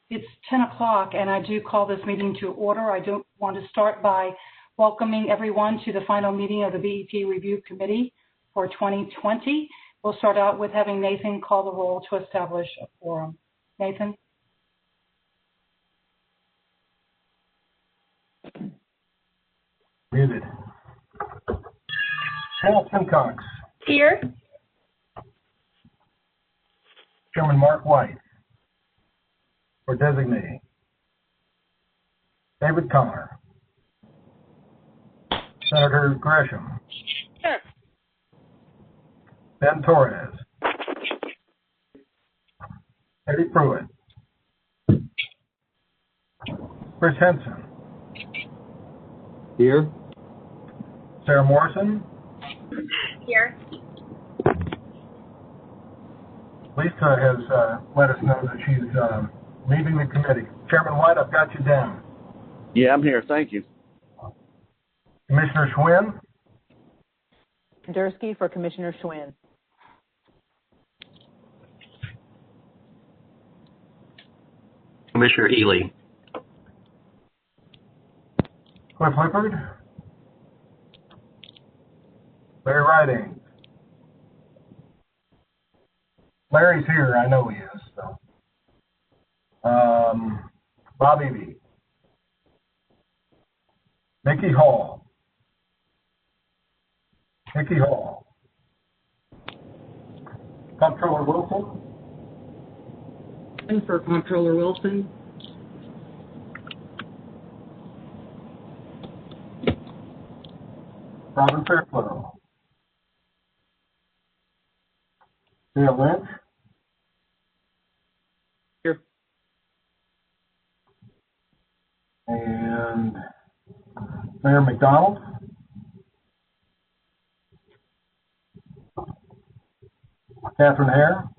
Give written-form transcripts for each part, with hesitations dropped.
It's 10 o'clock, and I do call this meeting to order. I do want to start by welcoming everyone to the final meeting of the BEP Review Committee for 2020. We'll start out with having Nathan call the roll to establish a quorum. Nathan? Muted. Hannah Simcox. Here. Chairman Mark White. Or designee. David Connor. Senator Gresham. Here. Ben Torres. Eddie Pruitt. Chris Henson. Here. Sarah Morrison. Here. Lisa has let us know that she's leaving the committee. Chairman White, I've got you down. Yeah, I'm here. Thank you. Commissioner Schwinn. Dursky for Commissioner Schwinn. Commissioner Ely. Cliff Lippard. Larry Riding. Larry's here. I know he is. So. Bob Eby. Nikki Hall. Nikki Hall. Comptroller Wilson. And for Comptroller Wilson. Robin Fairclough. Dale Lynch. Here. And Mayor McDonald. Catherine Hare.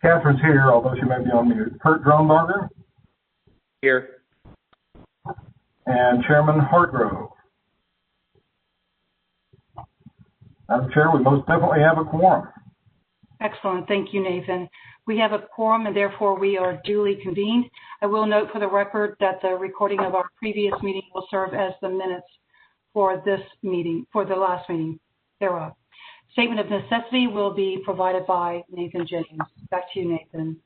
Catherine's here, although she may be on mute. Kurt Dronbarger. Here. And Chairman Hartgrove. Madam Chair, we most definitely have a quorum. Excellent. Thank you, Nathan. We have a quorum, and therefore we are duly convened. I will note for the record that the recording of our previous meeting will serve as the minutes for this meeting, for the last meeting thereof. Statement of necessity will be provided by Nathan Jennings. Back to you, Nathan.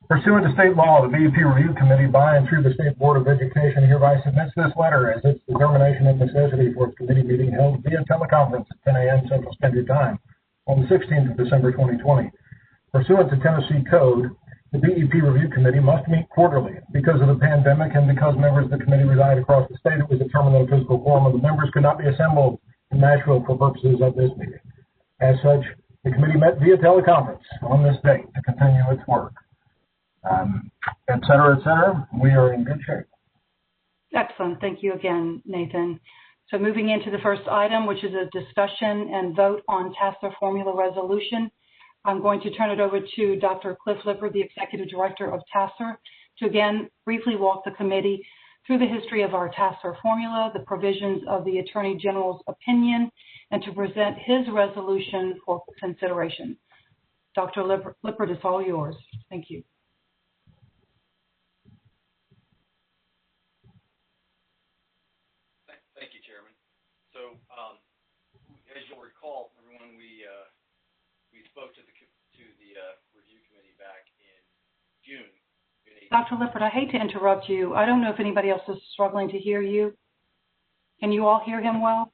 Pursuant to state law, the BEP Review Committee, by and through the State Board of Education, hereby submits this letter as its determination of necessity for its committee meeting held via teleconference at 10 a.m. Central Standard Time on the 16th of December 2020. Pursuant to Tennessee Code, the BEP Review Committee must meet quarterly. Because of the pandemic and because members of the committee reside across the state, it was determined that a physical quorum of the members could not be assembled in Nashville for purposes of this meeting. As such, the committee met via teleconference on this date to continue its work. Et cetera, we are in good shape. Excellent. Thank you again, Nathan. So moving into the first item, which is a discussion and vote on TASSER formula resolution, I'm going to turn it over to Dr. Cliff Lippard, the Executive Director of TASSER, to again briefly walk the committee through the history of our TASSER formula, the provisions of the Attorney General's opinion, and to present his resolution for consideration. Dr. Lippard, it's all yours. Thank you. Thank you, Chairman. So, as you'll recall, everyone, we spoke to the review committee back in June. Dr. Lippard, I hate to interrupt you. I don't know if anybody else is struggling to hear you. Can you all hear him well?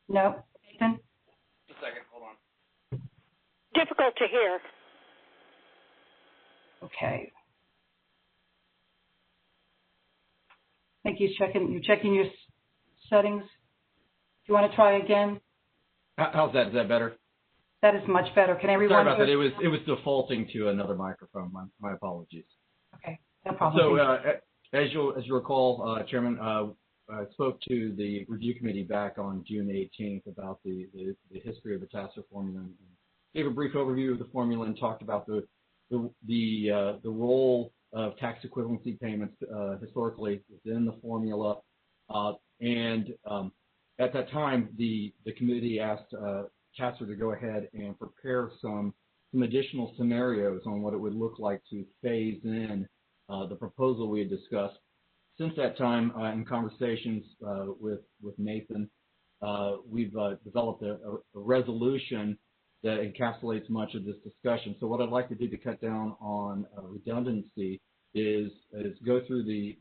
No? Nathan? Just a second. Hold on. Difficult to hear. Okay. I think you're checking your settings. Do you want to try again? How's that? Is that better? That is much better. Can everyone? Sorry about that. It was defaulting to another microphone. My apologies. Okay, no problem. So, as you recall, Chairman, I spoke to the review committee back on June 18th about the history of the TASSER formula, and gave a brief overview of the formula and talked about the role of tax equivalency payments historically within the formula, and at that time, the committee asked CASR to go ahead and prepare some additional scenarios on what it would look like to phase in the proposal we had discussed. Since that time, in conversations with Nathan, we've developed a resolution that encapsulates much of this discussion. So what I'd like to do to cut down on redundancy is go through the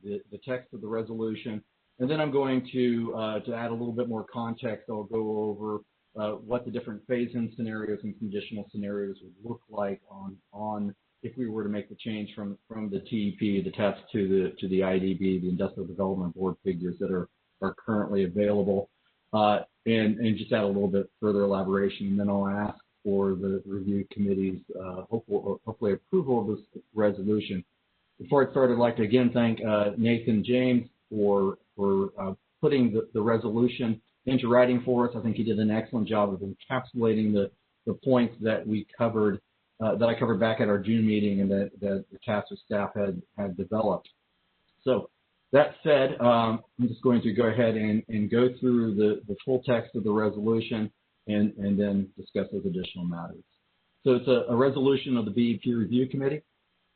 text of the resolution, and then I'm going to add a little bit more context. I'll go over what the different phase-in scenarios and conditional scenarios would look like on if we were to make the change from the TEP, the TEPS, to the IDB, the Industrial Development Board figures that are currently available, and just add a little bit further elaboration, and then I'll ask for the review committee's hopefully approval of this resolution. Before I start, I'd like to again thank Nathan James for putting the resolution into writing for us. I think he did an excellent job of encapsulating the points that we covered, that I covered back at our June meeting, and that the CASR staff had developed. So that said, I'm just going to go ahead and go through the full text of the resolution and then discuss those additional matters. So it's a resolution of the BEP Review Committee.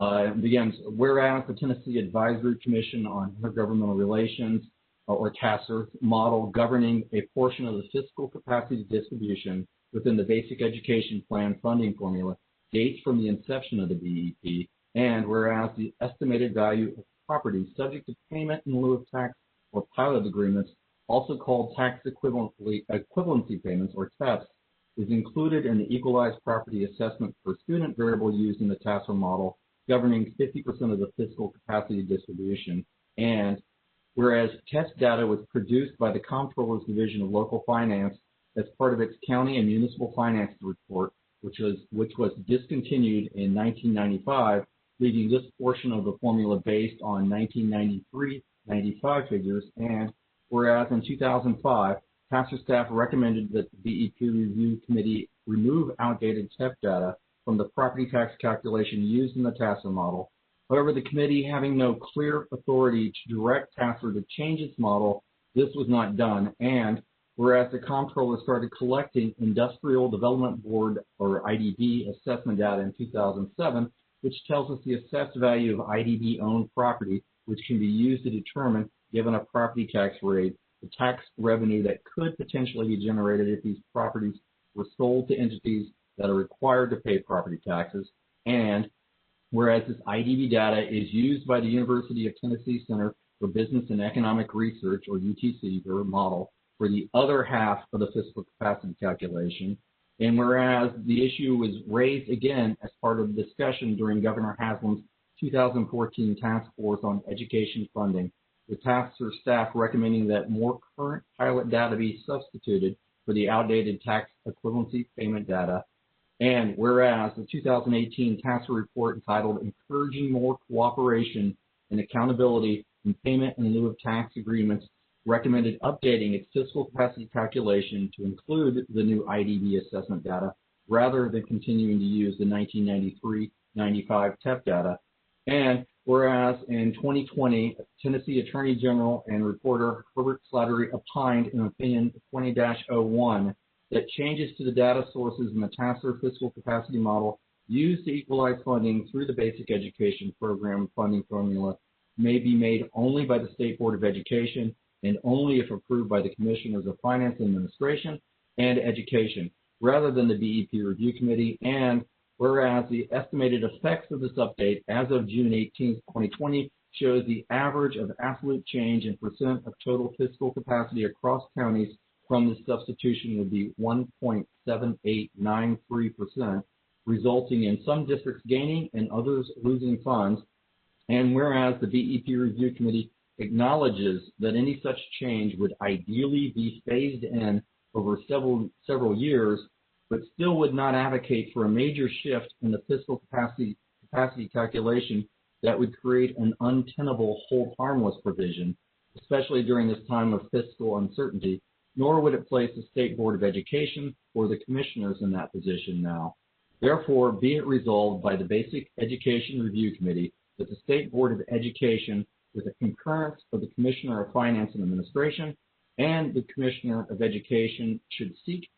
It begins, whereas the Tennessee Advisory Commission on Intergovernmental Relations, or TASER, model governing a portion of the fiscal capacity distribution within the Basic Education Plan funding formula dates from the inception of the BEP, and whereas the estimated value of property subject to payment in lieu of tax or pilot agreements, also called tax equivalency payments, or TEPS, is included in the equalized property assessment per student variable used in the TASER model, governing 50% of the fiscal capacity distribution, and whereas test data was produced by the Comptroller's Division of Local Finance as part of its county and municipal finance report, which was discontinued in 1995, leaving this portion of the formula based on 1993-95 figures, and whereas in 2005, TASER staff recommended that the BEP Review Committee remove outdated TEP data from the property tax calculation used in the TASER model. However, the committee, having no clear authority to direct TASER to change its model, this was not done, and whereas the Comptroller started collecting Industrial Development Board, or IDB, assessment data in 2007, which tells us the assessed value of IDB-owned property, which can be used to determine, given a property tax rate, the tax revenue that could potentially be generated if these properties were sold to entities that are required to pay property taxes, and whereas this IDB data is used by the University of Tennessee Center for Business and Economic Research, or UTC, their model, for the other half of the fiscal capacity calculation, and whereas the issue was raised again as part of the discussion during Governor Haslam's 2014 Task Force on Education Funding, with TASER staff recommending that more current pilot data be substituted for the outdated tax equivalency payment data, and whereas the 2018 TASER report entitled Encouraging More Cooperation and Accountability in Payment in Lieu of Tax Agreements recommended updating its fiscal capacity calculation to include the new IDB assessment data rather than continuing to use the 1993-95 TEP data. And whereas in 2020, Tennessee Attorney General and reporter Herbert Slattery opined in Opinion 20-01 that changes to the data sources in the TASER fiscal capacity model used to equalize funding through the Basic Education Program funding formula may be made only by the State Board of Education and only if approved by the Commissioners of Finance and Administration and Education, rather than the BEP Review Committee, and whereas the estimated effects of this update as of June 18, 2020 shows the average of absolute change in percent of total fiscal capacity across counties from this substitution would be 1.7893%, resulting in some districts gaining and others losing funds. And whereas the BEP Review Committee acknowledges that any such change would ideally be phased in over several years, but still would not advocate for a major shift in the fiscal capacity calculation that would create an untenable hold harmless provision, especially during this time of fiscal uncertainty, nor would it place the State Board of Education or the commissioners in that position now. Therefore, be it resolved by the Basic Education Review Committee that the State Board of Education, with the concurrence of the Commissioner of Finance and Administration, and the Commissioner of Education should seek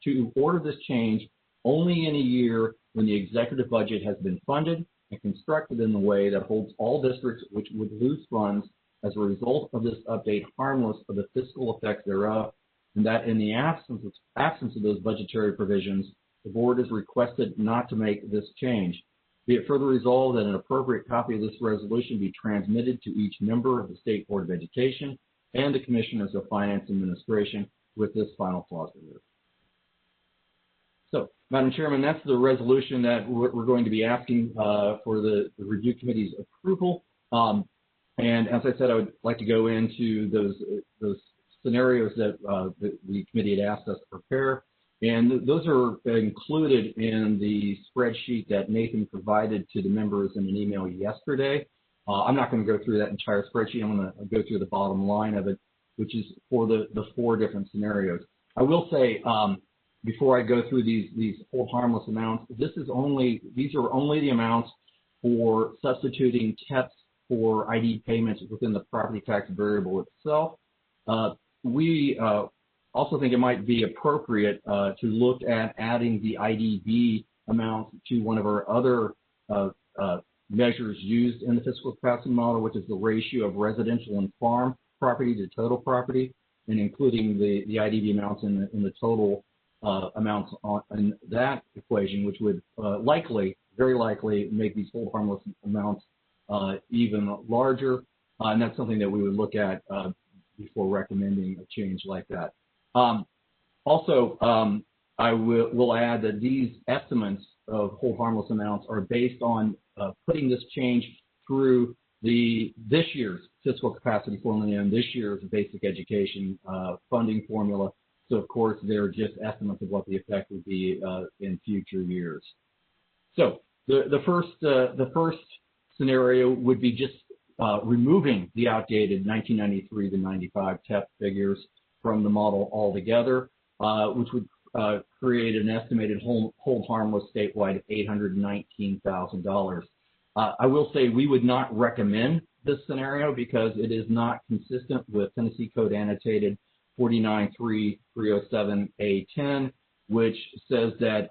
to order this change only in a year when the executive budget has been funded and constructed in a way that holds all districts which would lose funds as a result of this update harmless of the fiscal effects thereof, and that in the absence of those budgetary provisions, the board is requested not to make this change. Be it further resolved that an appropriate copy of this resolution be transmitted to each member of the State Board of Education and the Commissioners of Finance and Administration with this final clause removed. So, Madam Chairman, that's the resolution that we're going to be asking for the Review Committee's approval. And as I said, I would like to go into those scenarios that the committee had asked us to prepare. And those are included in the spreadsheet that Nathan provided to the members in an email yesterday. I'm not going to go through that entire spreadsheet. I'm going to go through the bottom line of it, which is for the 4 different scenarios. I will say, before I go through these hold harmless amounts, these are only the amounts for substituting TEPs for ID payments within the property tax variable itself. We also think it might be appropriate to look at adding the IDB amount to one of our other measures used in the fiscal capacity model, which is the ratio of residential and farm property to total property, and including the IDB amounts in the total amounts in that equation, which would very likely make these hold harmless amounts even larger, and that's something that we would look at before recommending a change like that. Also, I will add that these estimates of hold harmless amounts are based on putting this change through this year's fiscal capacity formula and this year's basic education funding formula. So, of course, they're just estimates of what the effect would be in future years. So, the first scenario would be just removing the outdated 1993 to 95 TEP figures from the model altogether, which would create an estimated hold harmless statewide of $819,000. I will say we would not recommend this scenario because it is not consistent with Tennessee Code Annotated 49.3307A10, which says that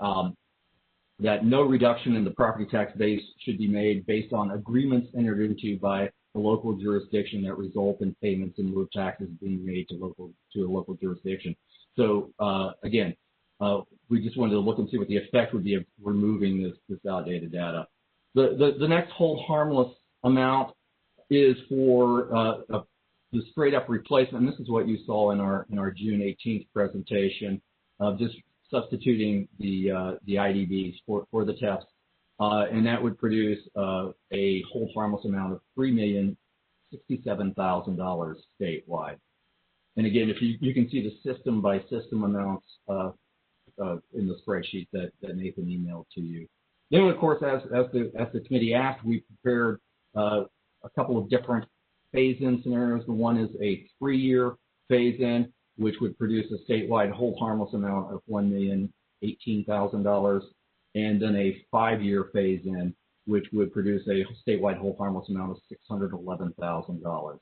that no reduction in the property tax base should be made based on agreements entered into by the local jurisdiction that result in payments in lieu of taxes being made to a local jurisdiction. So again, we just wanted to look and see what the effect would be of removing this outdated data. The next hold harmless amount is for the straight up replacement. And this is what you saw in our June 18th presentation, just substituting the IDBs for the TEPs. And that would produce a hold harmless amount of $3,067,000 statewide. And again, if you can see the system by system amounts in the spreadsheet that Nathan emailed to you. Then, of course, as the committee asked, we prepared a couple of different phase-in scenarios. The one is a 3-year phase-in, which would produce a statewide hold harmless amount of $1,018,000, and then a 5-year phase-in, which would produce a statewide hold harmless amount of $611,000.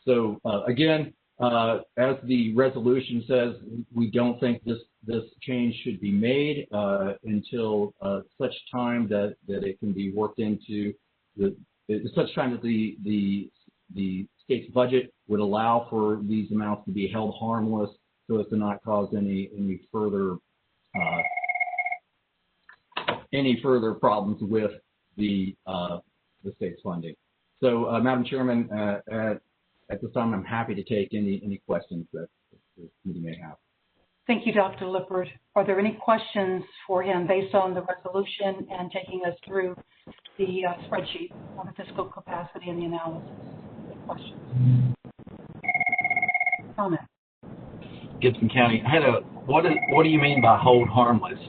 So again, as the resolution says, we don't think this change should be made until such time that it can be worked into such time that the state's budget would allow for these amounts to be held harmless so as to not cause any further problems with the state's funding. So, Madam Chairman, at this time, I'm happy to take any questions that the committee may have. Thank you, Dr. Lippert. Are there any questions for him based on the resolution and taking us through the spreadsheet on the fiscal capacity and the analysis? Any questions? Comment. Gibson County. What do you mean by hold harmless?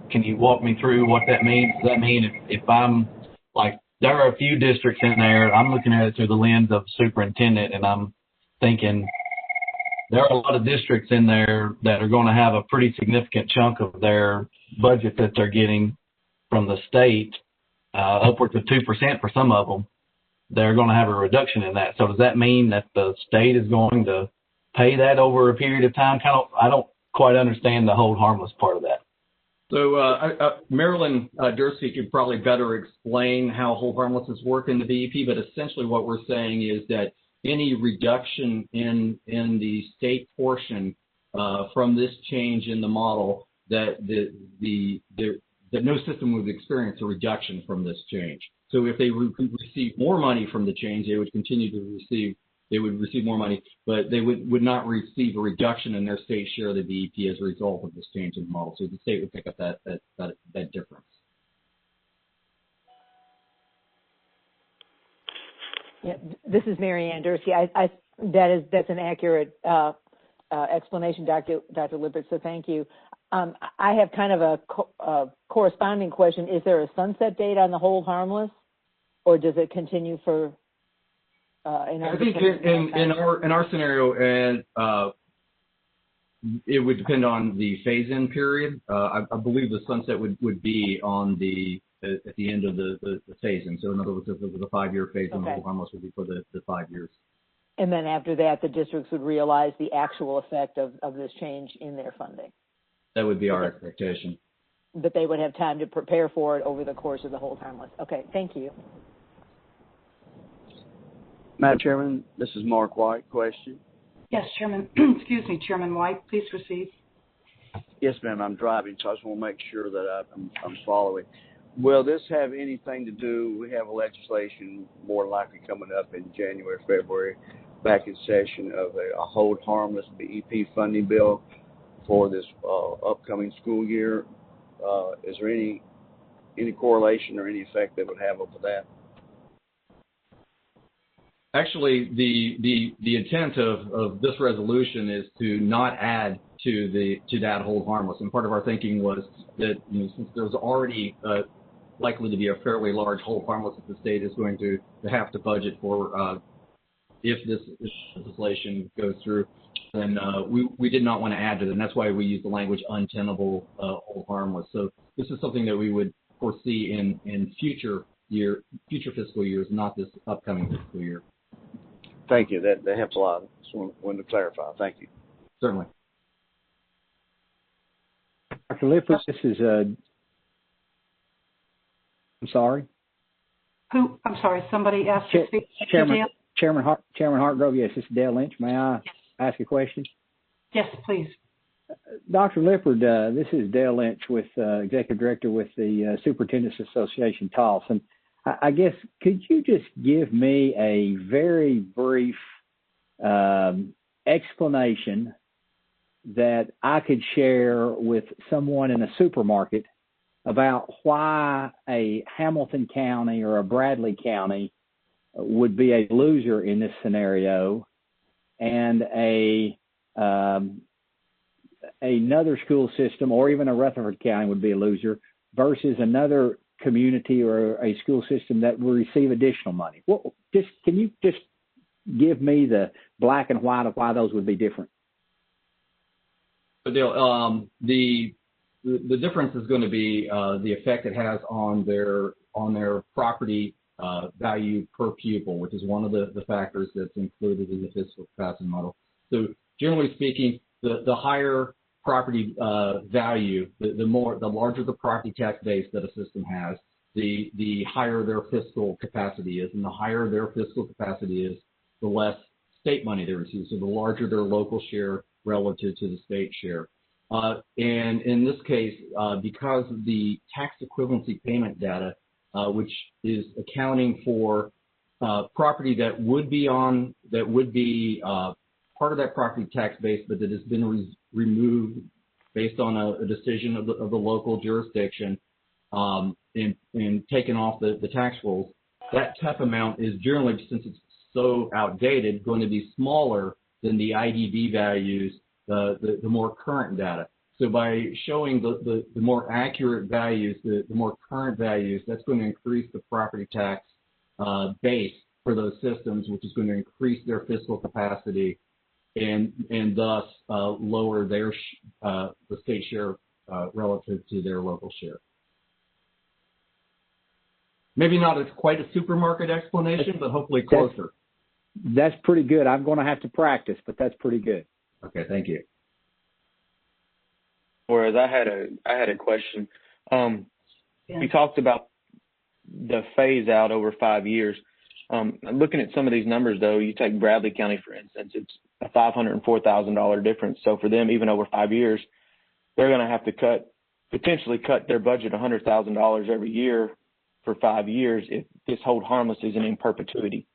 Can you walk me through what that means? Does that mean if I'm like, there are a few districts in there, I'm looking at it through the lens of superintendent, and I'm thinking there are a lot of districts in there that are going to have a pretty significant chunk of their budget that they're getting from the state, upwards of 2% for some of them. They're going to have a reduction in that. So does that mean that the state is going to pay that over a period of time? I don't quite understand the hold harmless part of that. So Marilyn Dursey could probably better explain how hold harmlesses work in the BEP, but essentially what we're saying is that any reduction in the state portion from this change in the model, that that no system would experience a reduction from this change. So if they receive more money from the change, they would continue to receive. They would receive more money, but they would not receive a reduction in their state share of the BEP as a result of this change in the model. So the state would pick up that difference. Yeah, this is Mary Ann Dursey. That's an accurate explanation, Dr. Lippert. So thank you. I have kind of a corresponding question. Is there a sunset date on the hold harmless, or does it continue for? I think in our scenario, and it would depend on the phase-in period. I believe the sunset would be on at the end of the phase-in. So in other words, if it was a 5-year phase-in, the hold harmless would be for the 5 years. And then after that, the districts would realize the actual effect of this change in their funding. That would be our expectation. But they would have time to prepare for it over the course of the hold harmless. Okay, thank you. Madam Chairman, this is Mark White. Question? Yes, Chairman. Excuse me, Chairman White. Please proceed. Yes, ma'am. I'm driving, so I just want to make sure that I'm following. Will this have anything to do? We have a legislation more likely coming up in January, February, back in session of a hold harmless BEP funding bill for this upcoming school year. Is there any correlation or any effect that would have over that? Actually, the intent of this resolution is to not add to that hold harmless. And part of our thinking was that since there's already likely to be a fairly large hold harmless that the state is going to have to budget for if this legislation goes through, then we did not want to add to it. And that's why we use the language untenable hold harmless. So this is something that we would foresee in future fiscal years, not this upcoming fiscal year. Thank you. That helps a lot. Just wanted to clarify. Thank you. Certainly. Dr. Lippert, this is I'm sorry. Who? I'm sorry. Somebody asked to speak. Chairman Hartgrove. Yes, this is Dale Lynch. May I ask a question? Yes, please. Dr. Lippert, this is Dale Lynch, with Executive Director with the Superintendents Association, Towson. I guess, could you just give me a very brief explanation that I could share with someone in a supermarket about why a Hamilton County or a Bradley County would be a loser in this scenario, and another school system or even a Rutherford County would be a loser versus another community or a school system that will receive additional money? Well, can you just give me the black and white of why those would be different? So Dale, the difference is going to be the effect it has on their property value per pupil, which is one of the factors that's included in the fiscal capacity model. So generally speaking, the higher property value, the larger the property tax base that a system has, the higher their fiscal capacity is, and the higher their fiscal capacity is, the less state money they receive. So the larger their local share relative to the state share. And in this case, because the tax equivalency payment data, which is accounting for property that would be part of that property tax base, but that has been removed based on a decision of the local jurisdiction and taken off the tax rolls, that TEP amount is generally, since it's so outdated, going to be smaller than the IDB values, the more current data. So by showing the more accurate values, the more current values, that's going to increase the property tax base for those systems, which is going to increase their fiscal capacity and thus lower their the state share relative to their local share. Maybe not as quite a supermarket explanation, but hopefully closer. That's pretty good. I'm going to have to practice, but that's pretty good. Okay, thank you. Whereas I had a question. We talked about the phase out over 5 years. Looking at some of these numbers, though, you take Bradley County, for instance, it's a $504,000 difference. So for them, even over 5 years, they're going to have to potentially cut their budget $100,000 every year for 5 years if this hold harmless isn't in perpetuity.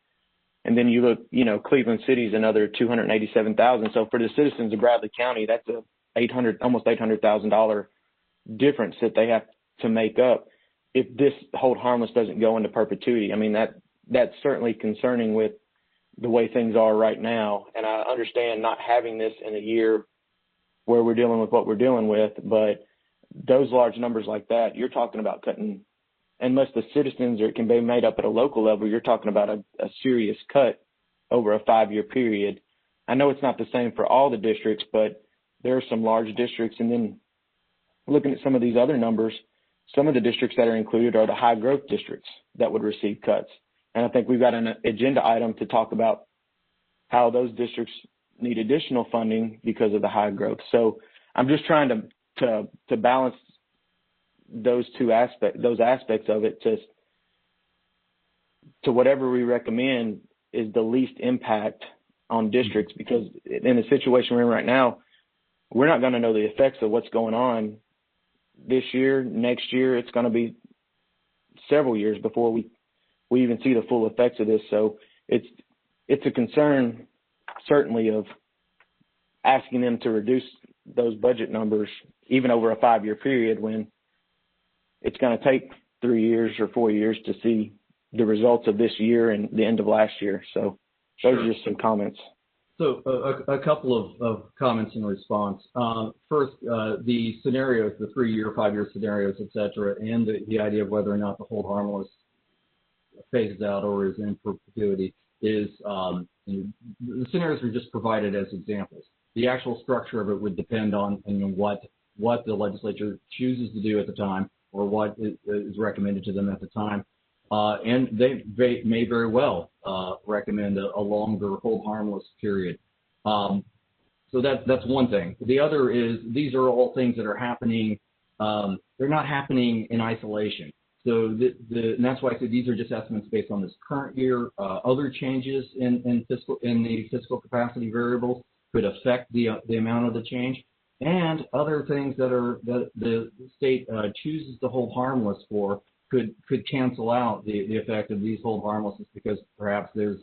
And then you look, Cleveland City's another $287,000. So for the citizens of Bradley County, that's almost $800,000 difference that they have to make up if this hold harmless doesn't go into perpetuity. I mean, that's certainly concerning with the way things are right now. And I understand not having this in a year where we're dealing with what we're dealing with, but those large numbers like that, you're talking about cutting, unless the citizens or it can be made up at a local level, you're talking about a serious cut over a 5-year period. I know it's not the same for all the districts, but there are some large districts. And then looking at some of these other numbers, some of the districts that are included are the high growth districts that would receive cuts. And I think we've got an agenda item to talk about how those districts need additional funding because of the high growth. So I'm just trying to balance those aspects of it to whatever we recommend is the least impact on districts, because in the situation we're in right now, we're not going to know the effects of what's going on this year, next year. It's going to be several years before we even see the full effects of this. So it's a concern, certainly, of asking them to reduce those budget numbers even over a 5-year period when it's going to take 3 years or 4 years to see the results of this year and the end of last year. So those are just some comments. So a couple of comments in response. First, the scenarios, the 3-year, 5-year scenarios, et cetera, and the idea of whether or not the hold harmless phases out or is in perpetuity is the scenarios were just provided as examples. The actual structure of it would depend on what the legislature chooses to do at the time or what is recommended to them at the time. And they may very well recommend a longer hold harmless period. So that's one thing. The other is these are all things that are happening. They're not happening in isolation. So and that's why I said these are just estimates based on this current year. Other changes in the fiscal capacity variables could affect the amount of the change, and other things that the state chooses to hold harmless for could cancel out the effect of these hold harmlessness because perhaps there's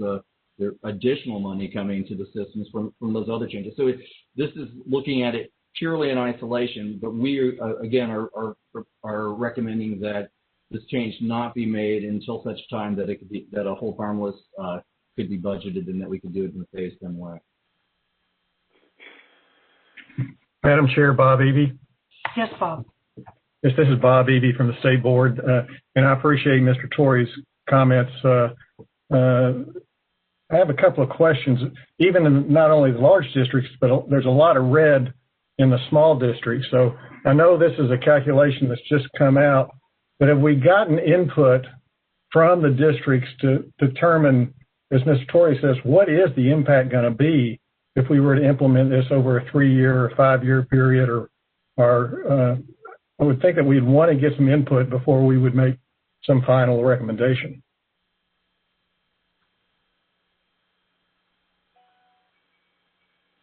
additional money coming to the systems from those other changes. So this is looking at it purely in isolation, but we again are recommending that this change not be made until such time that that a hold harmless could be budgeted and that we could do it in a phased-in way. Madam Chair, Bob Eby. Yes, Bob. Yes, this is Bob Eby from the State Board, and I appreciate Mr. Torrey's comments. I have a couple of questions. Even in not only the large districts, but there's a lot of red in the small districts. So I know this is a calculation that's just come out, but have we gotten input from the districts to determine, as Mr. Torrey says, what is the impact going to be if we were to implement this over a 3-year or 5-year period, or I would think that we'd want to get some input before we would make some final recommendation.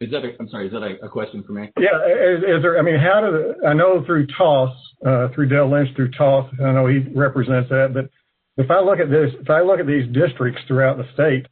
Is that a question for me? Yeah. Is there? I mean, I know through TOSS, through Dale Lynch, through TOSS, I know he represents that. But if I look at these districts throughout the state,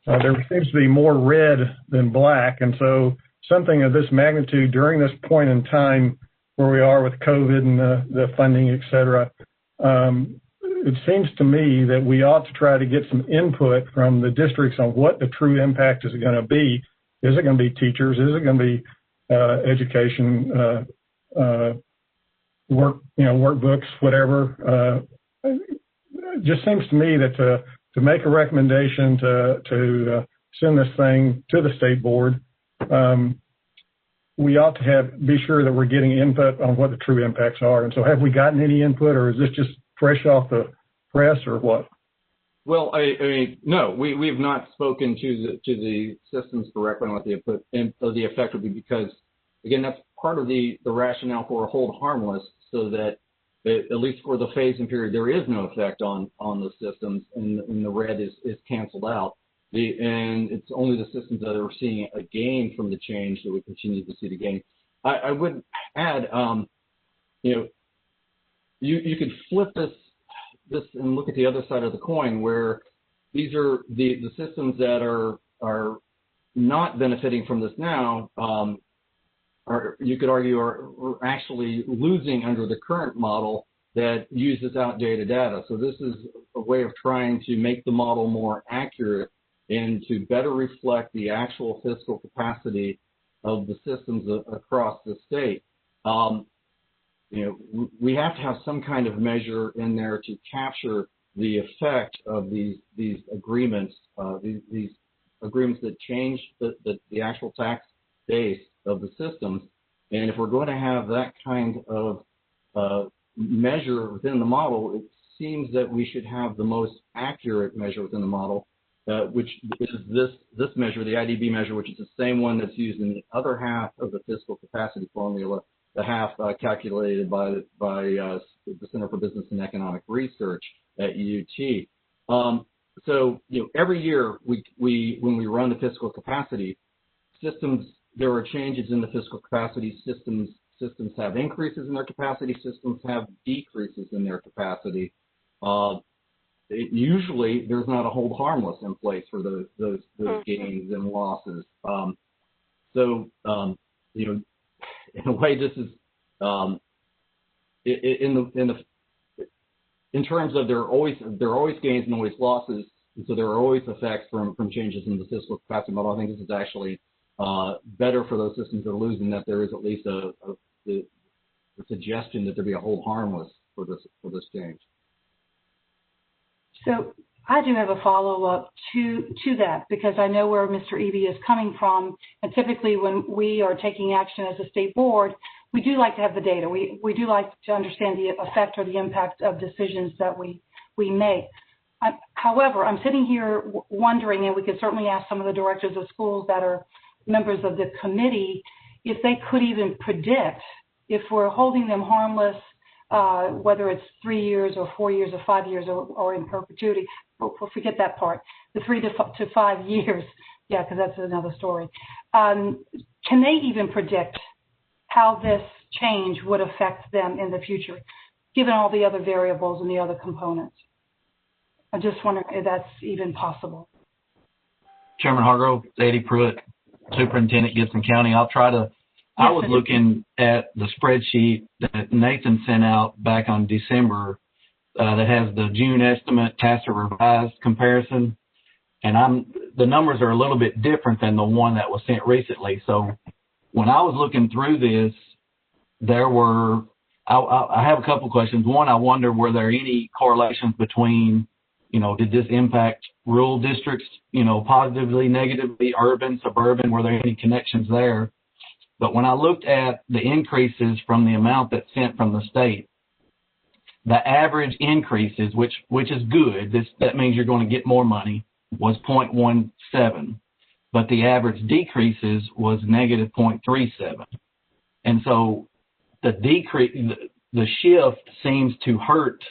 there seems to be more red than black, and so something of this magnitude during this point in time where we are with COVID and the funding, et cetera, it seems to me that we ought to try to get some input from the districts on what the true impact is going to be. Is it going to be teachers? Is it going to be education, workbooks, whatever? It just seems to me that to make a recommendation to send this thing to the state board, we ought to be sure that we're getting input on what the true impacts are. And so have we gotten any input, or is this just fresh off the press, or what? Well, no, we have not spoken to the systems directly on what the effect would be, because again, that's part of the rationale for a hold harmless, so that at least for the phase-in period, there is no effect on the systems, and the red is canceled out. And it's only the systems that are seeing a gain from the change that we continue to see the gain. I would add, you could flip this and look at the other side of the coin, where these are the systems that are not benefiting from this now, or you could argue are actually losing under the current model that uses outdated data. So this is a way of trying to make the model more accurate and to better reflect the actual fiscal capacity of the systems across the state. We have to have some kind of measure in there to capture the effect of these agreements, these agreements that change the actual tax base of the systems. And if we're going to have that kind of measure within the model, it seems that we should have the most accurate measure within the model, which is this measure, the IDB measure, which is the same one that's used in the other half of the fiscal capacity formula, the half calculated by the Center for Business and Economic Research at UT. So every year when we run the fiscal capacity systems, there are changes in the fiscal capacity. Systems have increases in their capacity. Systems have decreases in their capacity. Usually, there's not a hold harmless in place for those gains and losses. In a way, this is in terms of there are always gains and always losses, and so there are always effects from changes in the fiscal capacity model. I think this is actually better for those systems that are losing, that there is at least a suggestion that there be a hold harmless for this change. So I do have a follow-up to that, because I know where Mr. Eby is coming from, and typically when we are taking action as a state board, we do like to have the data. We do like to understand the effect or the impact of decisions that we make. However, I'm sitting here wondering, and we could certainly ask some of the directors of schools that are members of the committee, if they could even predict if we're holding them harmless, whether it's 3 years or 4 years or 5 years or in perpetuity. We'll forget that part, the 3 to 5 years. Yeah, because that's another story. Can they even predict how this change would affect them in the future, given all the other variables and the other components? I just wonder if that's even possible. Chairman Hargrove, Eddie Pruitt, Superintendent, Gibson County. I was looking at the spreadsheet that Nathan sent out back on December that has the June estimate, tacit revised comparison, and the numbers are a little bit different than the one that was sent recently. So when I was looking through this, I have a couple questions. One, I wonder, were there any correlations between, did this impact rural districts, positively, negatively, urban, suburban? Were there any connections there? But when I looked at the increases from the amount that's sent from the state, the average increases, which is good, that means you're going to get more money, was 0.17. But the average decreases was negative 0.37. And so the shift seems to hurt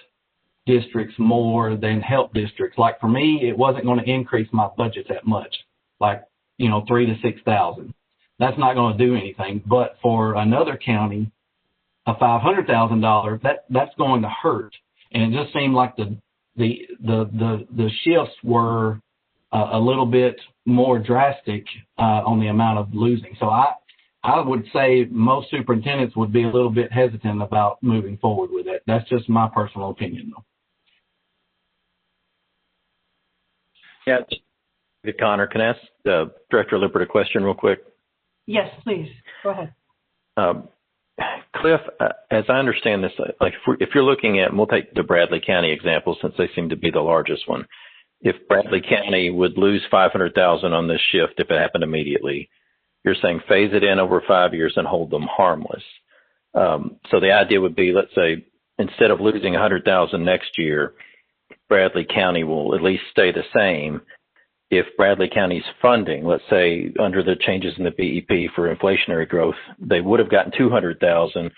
districts more than help districts. Like for me, it wasn't going to increase my budget that much, like, $3,000 to $6,000. That's not going to do anything. But for another county, a $500,000, that's going to hurt. And it just seemed like the shifts were a little bit more drastic on the amount of losing. So I would say most superintendents would be a little bit hesitant about moving forward with it. That's just my personal opinion, though. Yeah, Connor, can I ask Director Lippert a question real quick? Yes, please. Go ahead. Cliff, as I understand this, like if you're looking at, and we'll take the Bradley County example since they seem to be the largest one. If Bradley County would lose $500,000 on this shift if it happened immediately, you're saying phase it in over 5 years and hold them harmless. So the idea would be, let's say, instead of losing $100,000 next year, Bradley County will at least stay the same. If Bradley County's funding, let's say under the changes in the BEP for inflationary growth, they would have gotten $200,000.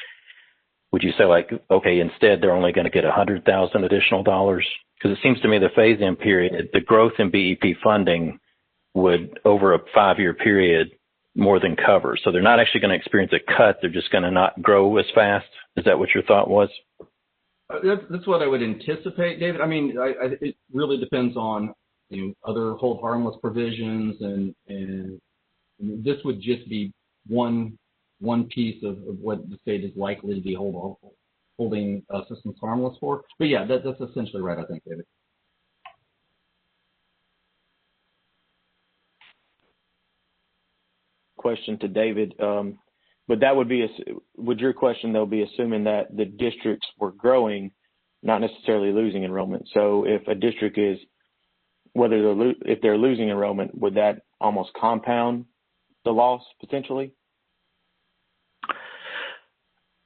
Would you say like, okay, instead they're only going to get $100,000 additional dollars? Because it seems to me the phase-in period, the growth in BEP funding would, over a 5-year period, more than cover. So they're not actually going to experience a cut. They're just going to not grow as fast. Is that what your thought was? That's what I would anticipate, David. I mean, it really depends on other hold harmless provisions, and this would just be one piece of what the state is likely to be holding systems harmless for. But yeah, that's essentially right, I think, David. Question to David, but that would be would your question though be assuming that the districts were growing, not necessarily losing enrollment? So if a district is if they're losing enrollment, would that almost compound the loss potentially?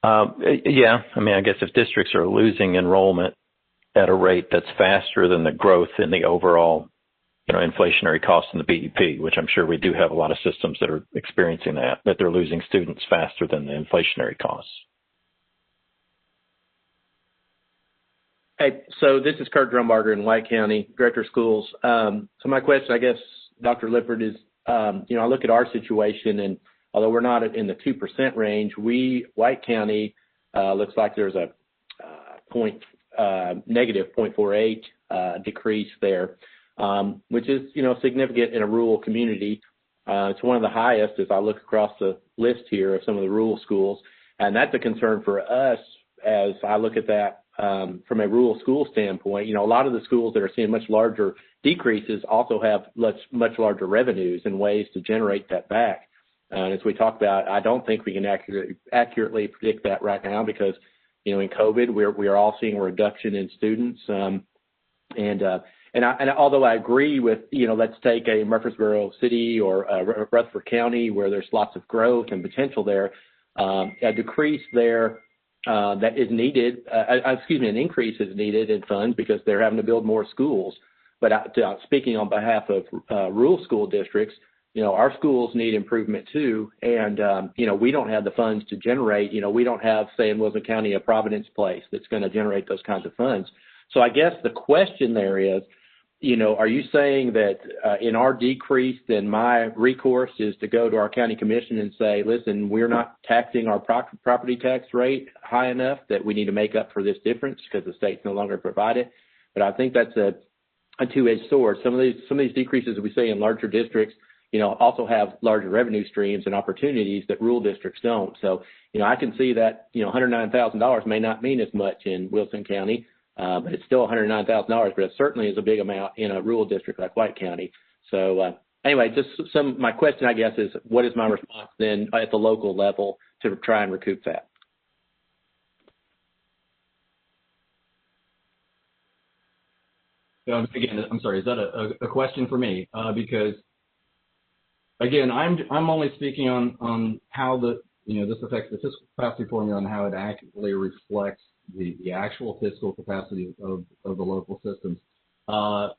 Yeah, I mean, I guess if districts are losing enrollment at a rate that's faster than the growth in the overall inflationary costs in the BEP, which I'm sure we do have a lot of systems that are experiencing that they're losing students faster than the inflationary costs. Hey, so this is Kurt Drumbarger in White County, Director of Schools. So my question, I guess, Dr. Lippert, is, I look at our situation, and although we're not in the 2% range, White County, looks like there's a negative 0.48 decrease there. Which is, significant in a rural community. It's one of the highest as I look across the list here of some of the rural schools. And that's a concern for us as I look at that from a rural school standpoint. A lot of the schools that are seeing much larger decreases also have much larger revenues and ways to generate that back. And as we talked about, I don't think we can accurately predict that right now because, in COVID, we are all seeing a reduction in students. And although I agree with, let's take a Murfreesboro City or Rutherford County where there's lots of growth and potential there, a decrease there that is needed, an increase is needed in funds because they're having to build more schools. But speaking on behalf of rural school districts, our schools need improvement too. And, we don't have the funds to generate, we don't have, say, in Wilson County, a Providence Place that's going to generate those kinds of funds. So I guess the question there is, are you saying that in our decrease, then my recourse is to go to our county commission and say, listen, we're not taxing our property tax rate high enough that we need to make up for this difference because the state's no longer provide it? But I think that's a two-edged sword. Some of these decreases we see in larger districts, also have larger revenue streams and opportunities that rural districts don't. So, I can see that, $109,000 may not mean as much in Wilson County. But it's still $109,000, but it certainly is a big amount in a rural district like White County. So anyway, my question, I guess, is what is my response then at the local level to try and recoup that? Again, I'm sorry, is that a question for me? Because again, I'm only speaking on how this affects the fiscal capacity formula and how it accurately reflects the actual fiscal capacity of the local systems. I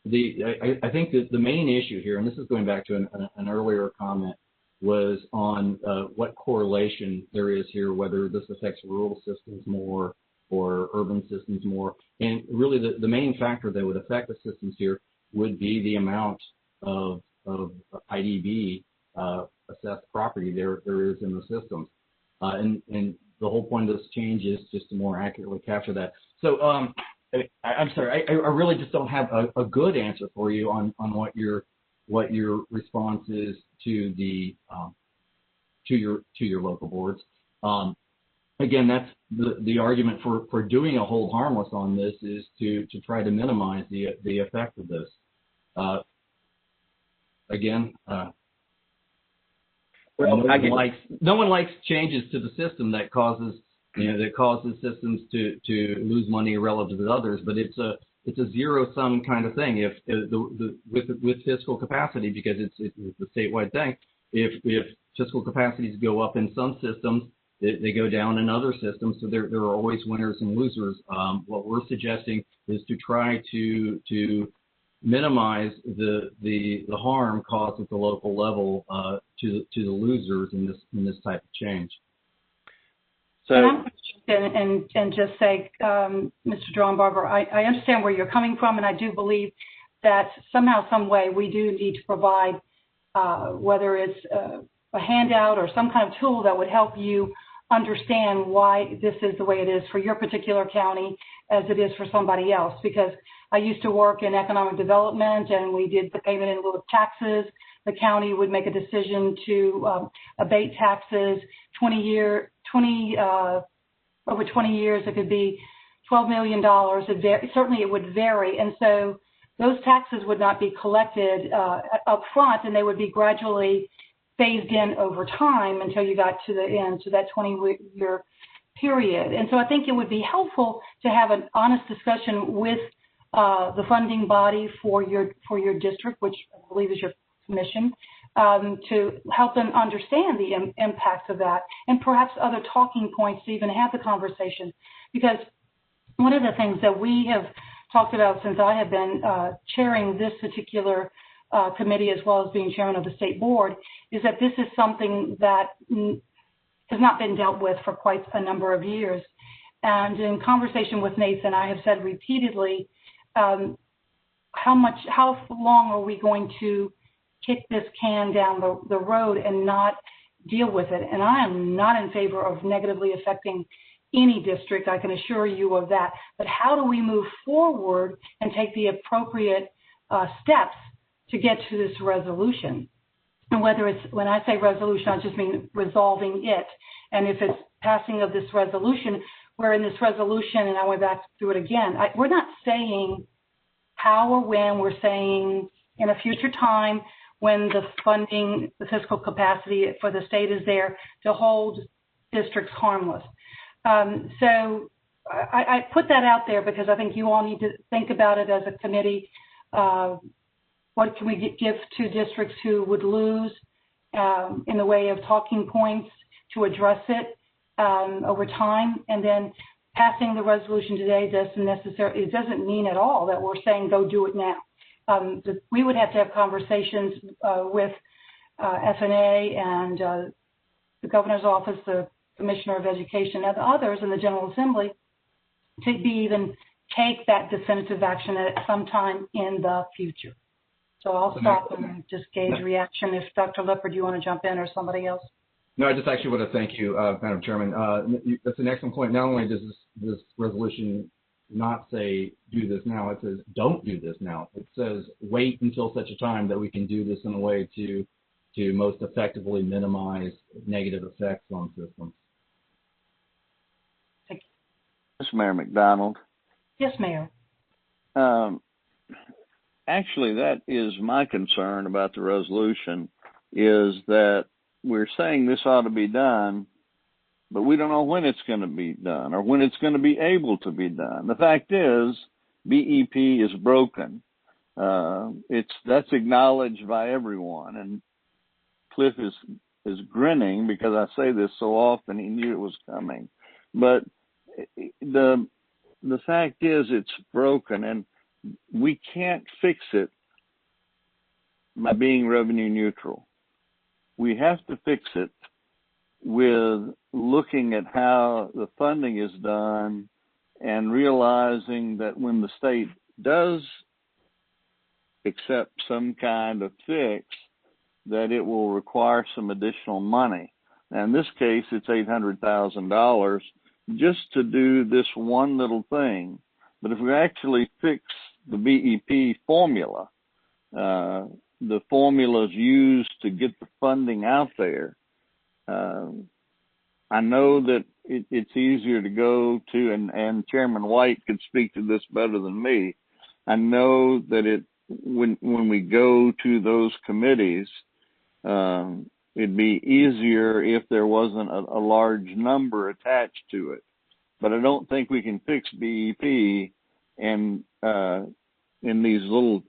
think that the main issue here, and this is going back to an earlier comment, was on what correlation there is here, whether this affects rural systems more or urban systems more. And really the main factor that would affect the systems here would be the amount of IDB assessed property there is in the systems. And the whole point of this change is just to more accurately capture that. So I'm sorry, I really just don't have a good answer for you on what your response is to the to your local boards. Again, that's the argument for doing a hold harmless on this is to try to minimize the effect of this. No one likes changes to the system that causes systems to lose money relative to others, but it's a zero sum kind of thing. If with fiscal capacity, because it's a statewide thing, if fiscal capacities go up in some systems, they go down in other systems. So there are always winners and losers. What we're suggesting is to try to minimize the harm caused at the local level to the losers in this type of change. So, and just say, Mr. Drombarger, I understand where you're coming from, and I do believe that somehow, some way, we do need to provide, whether it's a handout or some kind of tool that would help you understand why this is the way it is for your particular county as it is for somebody else. Because I used to work in economic development, and we did the payment in lieu of taxes. The county would make a decision to abate taxes. Over 20 years, it could be $12 million. Certainly, it would vary. And so those taxes would not be collected up front, and they would be gradually phased in over time until you got to the end, to that 20-year period. And so I think it would be helpful to have an honest discussion with the funding body for your district, which I believe is your commission, to help them understand the impacts of that, and perhaps other talking points to even have the conversation. Because one of the things that we have talked about since I have been chairing this particular committee, as well as being chairman of the state board, is that this is something that has not been dealt with for quite a number of years. And in conversation with Nathan, I have said repeatedly, how long are we going to kick this can down the road and not deal with it? And I am not in favor of negatively affecting any district, I can assure you of that. But how do we move forward and take the appropriate steps to get to this resolution? And whether it's, when I say resolution, I just mean resolving it. And if it's passing of this resolution, where in this resolution, and I went back through it again, we're not saying how or when, we're saying in a future time when the funding, the fiscal capacity for the state is there to hold districts harmless. So I put that out there because I think you all need to think about it as a committee. What can we give to districts who would lose in the way of talking points to address it over time? And then passing the resolution today it doesn't mean at all that we're saying go do it now. We would have to have conversations with FNA and the governor's office, the commissioner of education, and others in the General Assembly to even take that definitive action at some time in the future. So I'll stop and just gauge reaction. If Dr. Lippert, do you want to jump in, or somebody else? No, I just actually want to thank you, Madam Chairman. That's an excellent point. Not only does this resolution not say do this now, it says don't do this now. It says wait until such a time that we can do this in a way to most effectively minimize negative effects on systems. Thank you. This is Mayor McDonald. Yes, Mayor. Actually, that is my concern about the resolution, is that we're saying this ought to be done, but we don't know when it's going to be done or when it's going to be able to be done. The fact is, BEP is broken. That's acknowledged by everyone, and Cliff is grinning because I say this so often. He knew it was coming, but the fact is it's broken, and we can't fix it by being revenue neutral. We have to fix it with looking at how the funding is done and realizing that when the state does accept some kind of fix, that it will require some additional money. Now, in this case, it's $800,000 just to do this one little thing. But if we actually fix the BEP formula, the formulas used to get the funding out there, I know that it's easier to go to, and Chairman White could speak to this better than me. I know that when we go to those committees, it'd be easier if there wasn't a large number attached to it. But I don't think we can fix BEP and in these little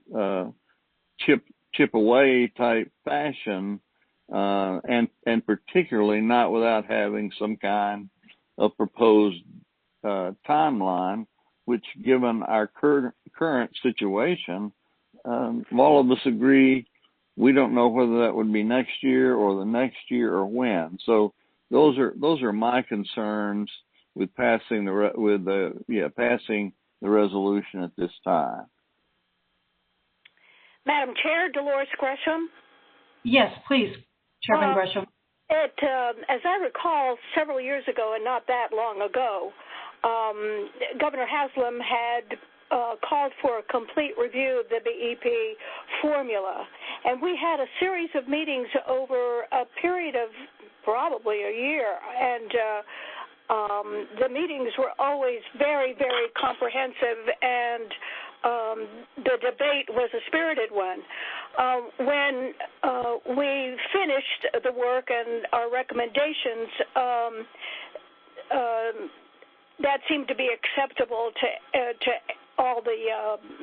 chip away type fashion and particularly not without having some kind of proposed timeline, which, given our current situation, all of us agree we don't know whether that would be next year or the next year or when. So those are my concerns with passing passing the resolution at this time. Madam Chair, Dolores Gresham. Yes, please, Chairman Gresham. As I recall, several years ago, and not that long ago, Governor Haslam had called for a complete review of the BEP formula. And we had a series of meetings over a period of probably a year. And the meetings were always very, very comprehensive, and the debate was a spirited one. When we finished the work and our recommendations, that seemed to be acceptable to all the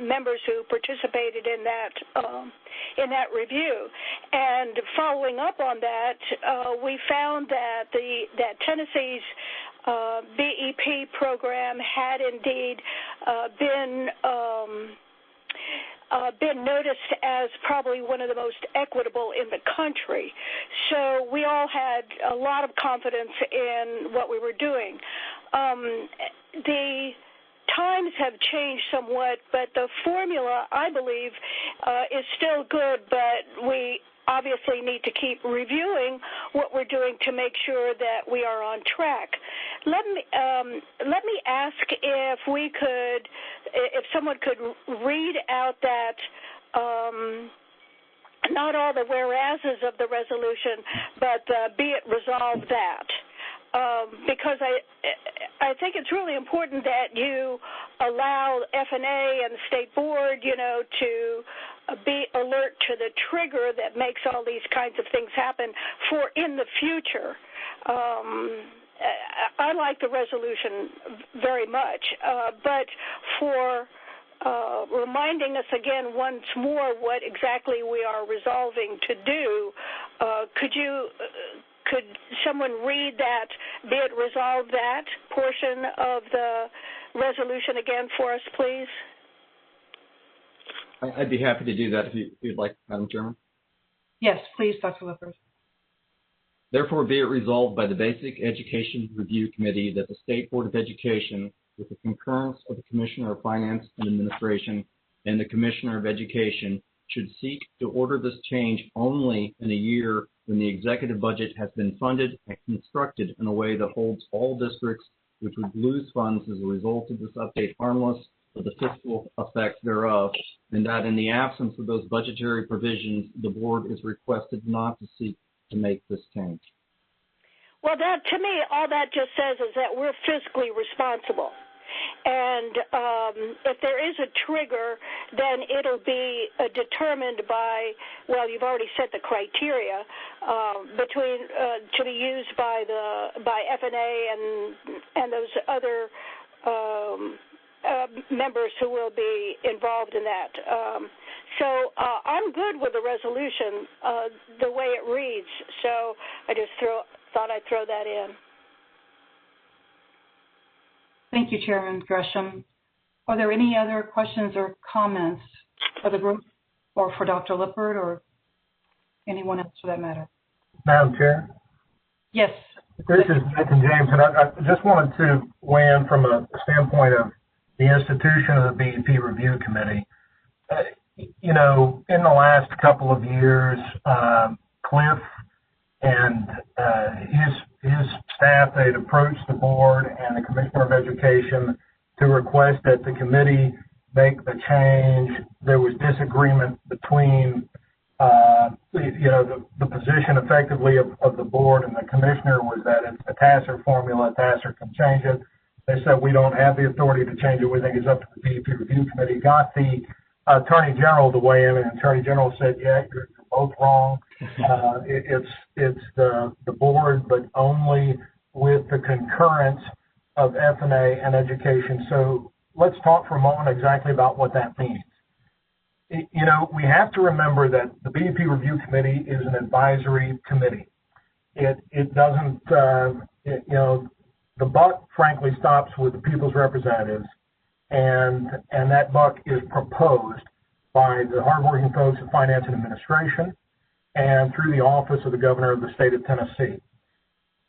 members who participated in that review. And following up on that, we found that that Tennessee's BEP program had indeed been noticed as probably one of the most equitable in the country. So we all had a lot of confidence in what we were doing. The times have changed somewhat, but the formula, I believe, is still good, but we obviously need to keep reviewing what we're doing to make sure that we are on track. Let me ask if someone could read out that, not all the whereases of the resolution, but be it resolved that. Because I think it's really important that you allow FNA and the state board, to be alert to the trigger that makes all these kinds of things happen for in the future. I like the resolution very much, but for reminding us again once more what exactly we are resolving to do, could someone read that, be it resolved, that portion of the resolution again for us, please? I'd be happy to do that if you'd like, Madam Chairman. Yes, please, Dr. Lippert. Therefore, be it resolved by the Basic Education Review Committee that the State Board of Education, with the concurrence of the Commissioner of Finance and Administration and the Commissioner of Education, should seek to order this change only in a year when the executive budget has been funded and constructed in a way that holds all districts which would lose funds as a result of this update harmless of the fiscal effects thereof, and that in the absence of those budgetary provisions, the board is requested not to seek to make this change. Well, that, to me, all that just says is that we're fiscally responsible. And if there is a trigger, then it'll be determined by, well, you've already set the criteria to be used by FNA and those other members who will be involved in that. So I'm good with the resolution the way it reads. So I just thought I'd throw that in. Thank you, Chairman Gresham. Are there any other questions or comments for the group or for Dr. Lippert or anyone else for that matter? Madam Chair? Yes. This is Nathan James, and I just wanted to weigh in from a standpoint of the institution of the BEP Review Committee. In the last couple of years, Cliff and his staff, they'd approached the board and the Commissioner of Education to request that the committee make the change. There was disagreement between, the position effectively of the board and the commissioner was that it's a TASER formula. TASER can change it. They said we don't have the authority to change it. We think it's up to the BEP Review Committee. Got the Attorney General to weigh in, and the Attorney General said, yeah, you're both wrong. It's the board, but only with the concurrence of FNA and education. So let's talk for a moment exactly about what that means. you know, we have to remember that the BEP Review Committee is an advisory committee. It doesn't, you know, the buck frankly stops with the people's representatives, and that buck is proposed by the hardworking folks at Finance and Administration and through the office of the Governor of the state of Tennessee.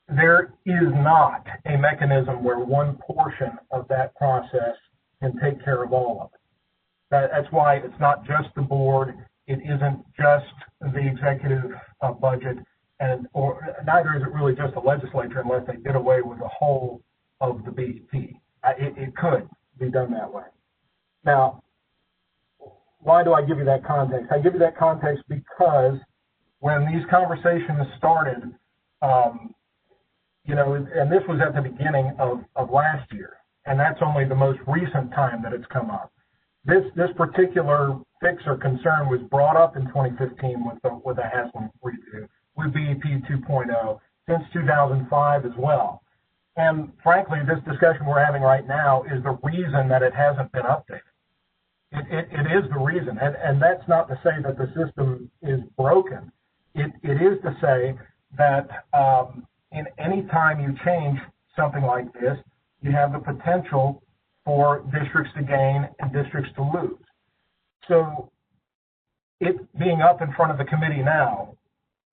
There is not a mechanism where one portion of that process can take care of all of it. That's why it's not just the board. It isn't just the executive budget, or neither is it really just the legislature unless they did away with the whole of the BEP. It could be done that way. Now, why do I give you that context? I give you that context because when these conversations started, you know, and this was at the beginning of last year, and that's only the most recent time that it's come up. This particular fix or concern was brought up in 2015 with the Haslam review, with BEP 2.0, since 2005 as well. And frankly, this discussion we're having right now is the reason that it hasn't been updated. It is the reason, and that's not to say that the system is broken. It is to say that in any time you change something like this, you have the potential for districts to gain and districts to lose. So it being up in front of the committee now,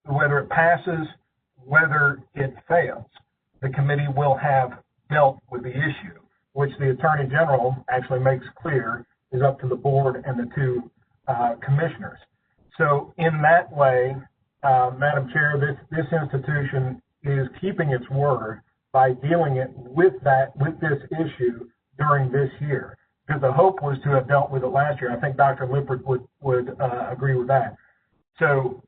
whether it passes, whether it fails, the committee will have dealt with the issue, which the Attorney General actually makes clear is up to the board and the two commissioners. So in that way, Madam Chair, this institution is keeping its word by dealing with this issue during this year. Because the hope was to have dealt with it last year. I think Dr. Lippert would agree with that. So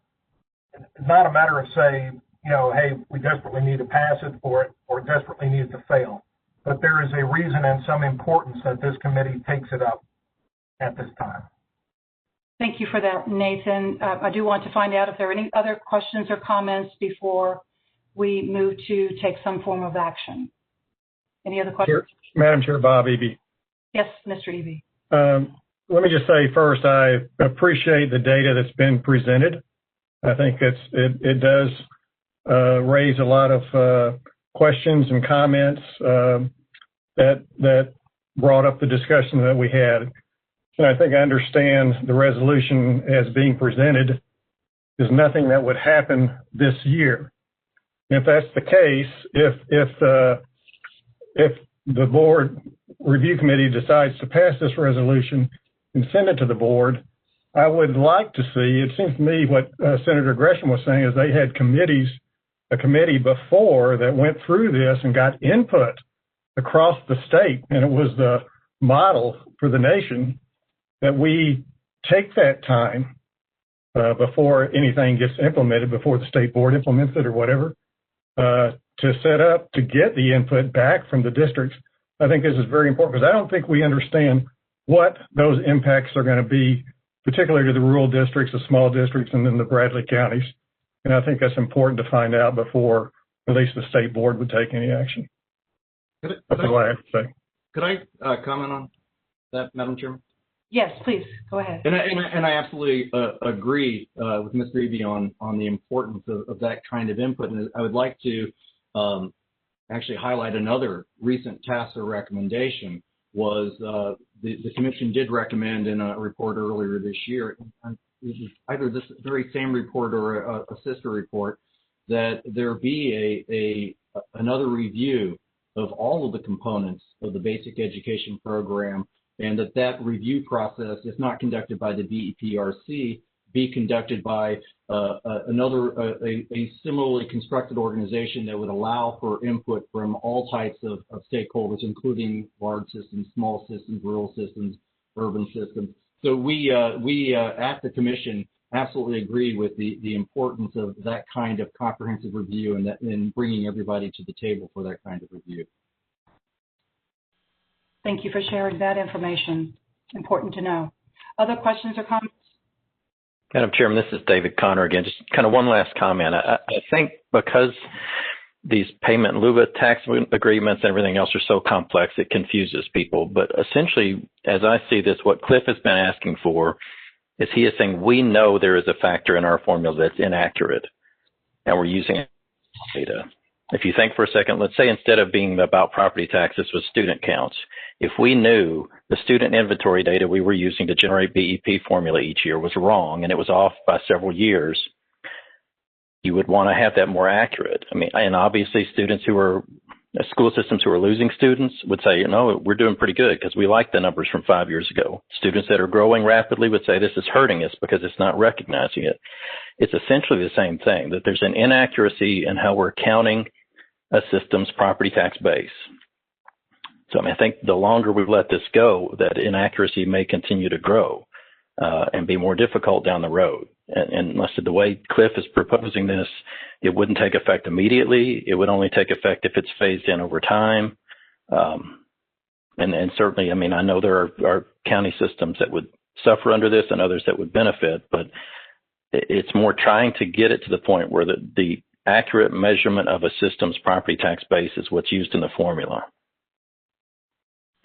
it's not a matter of saying, you know, hey, we desperately need to pass it or desperately need it to fail. But there is a reason and some importance that this committee takes it up at this time. Thank you for that, Nathan. I do want to find out if there are any other questions or comments before we move to take some form of action. Any other questions? Madam Chair, Bob Eby. Yes, Mr. Eby. Let me just say first, I appreciate the data that's been presented. I think it does raise a lot of questions and comments that brought up the discussion that we had. And I think I understand the resolution as being presented is nothing that would happen this year. If that's the case, if the board review committee decides to pass this resolution and send it to the board, I would like to see, it seems to me what Senator Gresham was saying is they had a committee before that went through this and got input across the state, and it was the model for the nation that we take that time before anything gets implemented, before the state board implements it or whatever, to set up to get the input back from the districts. I think this is very important because I don't think we understand what those impacts are going to be, particularly to the rural districts, the small districts, and then the Bradley counties. And I think that's important to find out before at least the state board would take any action. That's what I have to say. Could I comment on that, Madam Chairman? Yes, please, go ahead. And I absolutely agree with Mr. Eby on the importance of that kind of input. And I would like to actually highlight another recent TASA recommendation was the commission did recommend in a report earlier this year, either this very same report or a sister report, that there be another review of all of the components of the basic education program, and that review process, if not conducted by the BEPRC, be conducted by a similarly constructed organization that would allow for input from all types of stakeholders, including large systems, small systems, rural systems, urban systems. So we at the commission absolutely agree with the importance of that kind of comprehensive review and bringing everybody to the table for that kind of review. Thank you for sharing that information. Important to know. Other questions or comments? Madam Chairman, this is David Connor again. Just kind of one last comment. I think because these payment in lieu of tax agreements and everything else are so complex, it confuses people. But essentially, as I see this, what Cliff has been asking for is he is saying we know there is a factor in our formula that's inaccurate, and we're using data. If you think for a second, let's say instead of being about property taxes was student counts. If we knew the student inventory data we were using to generate BEP formula each year was wrong and it was off by several years, you would want to have that more accurate. I mean, and obviously school systems who are losing students would say, no, we're doing pretty good because we like the numbers from 5 years ago. Students that are growing rapidly would say this is hurting us because it's not recognizing it. It's essentially the same thing, that there's an inaccuracy in how we're counting a system's property tax base. So I think the longer we let this go, that inaccuracy may continue to grow and be more difficult down the road. And the way Cliff is proposing this, it wouldn't take effect immediately. It would only take effect if it's phased in over time. And certainly, I know there are county systems that would suffer under this and others that would benefit, but it's more trying to get it to the point where the accurate measurement of a system's property tax base is what's used in the formula.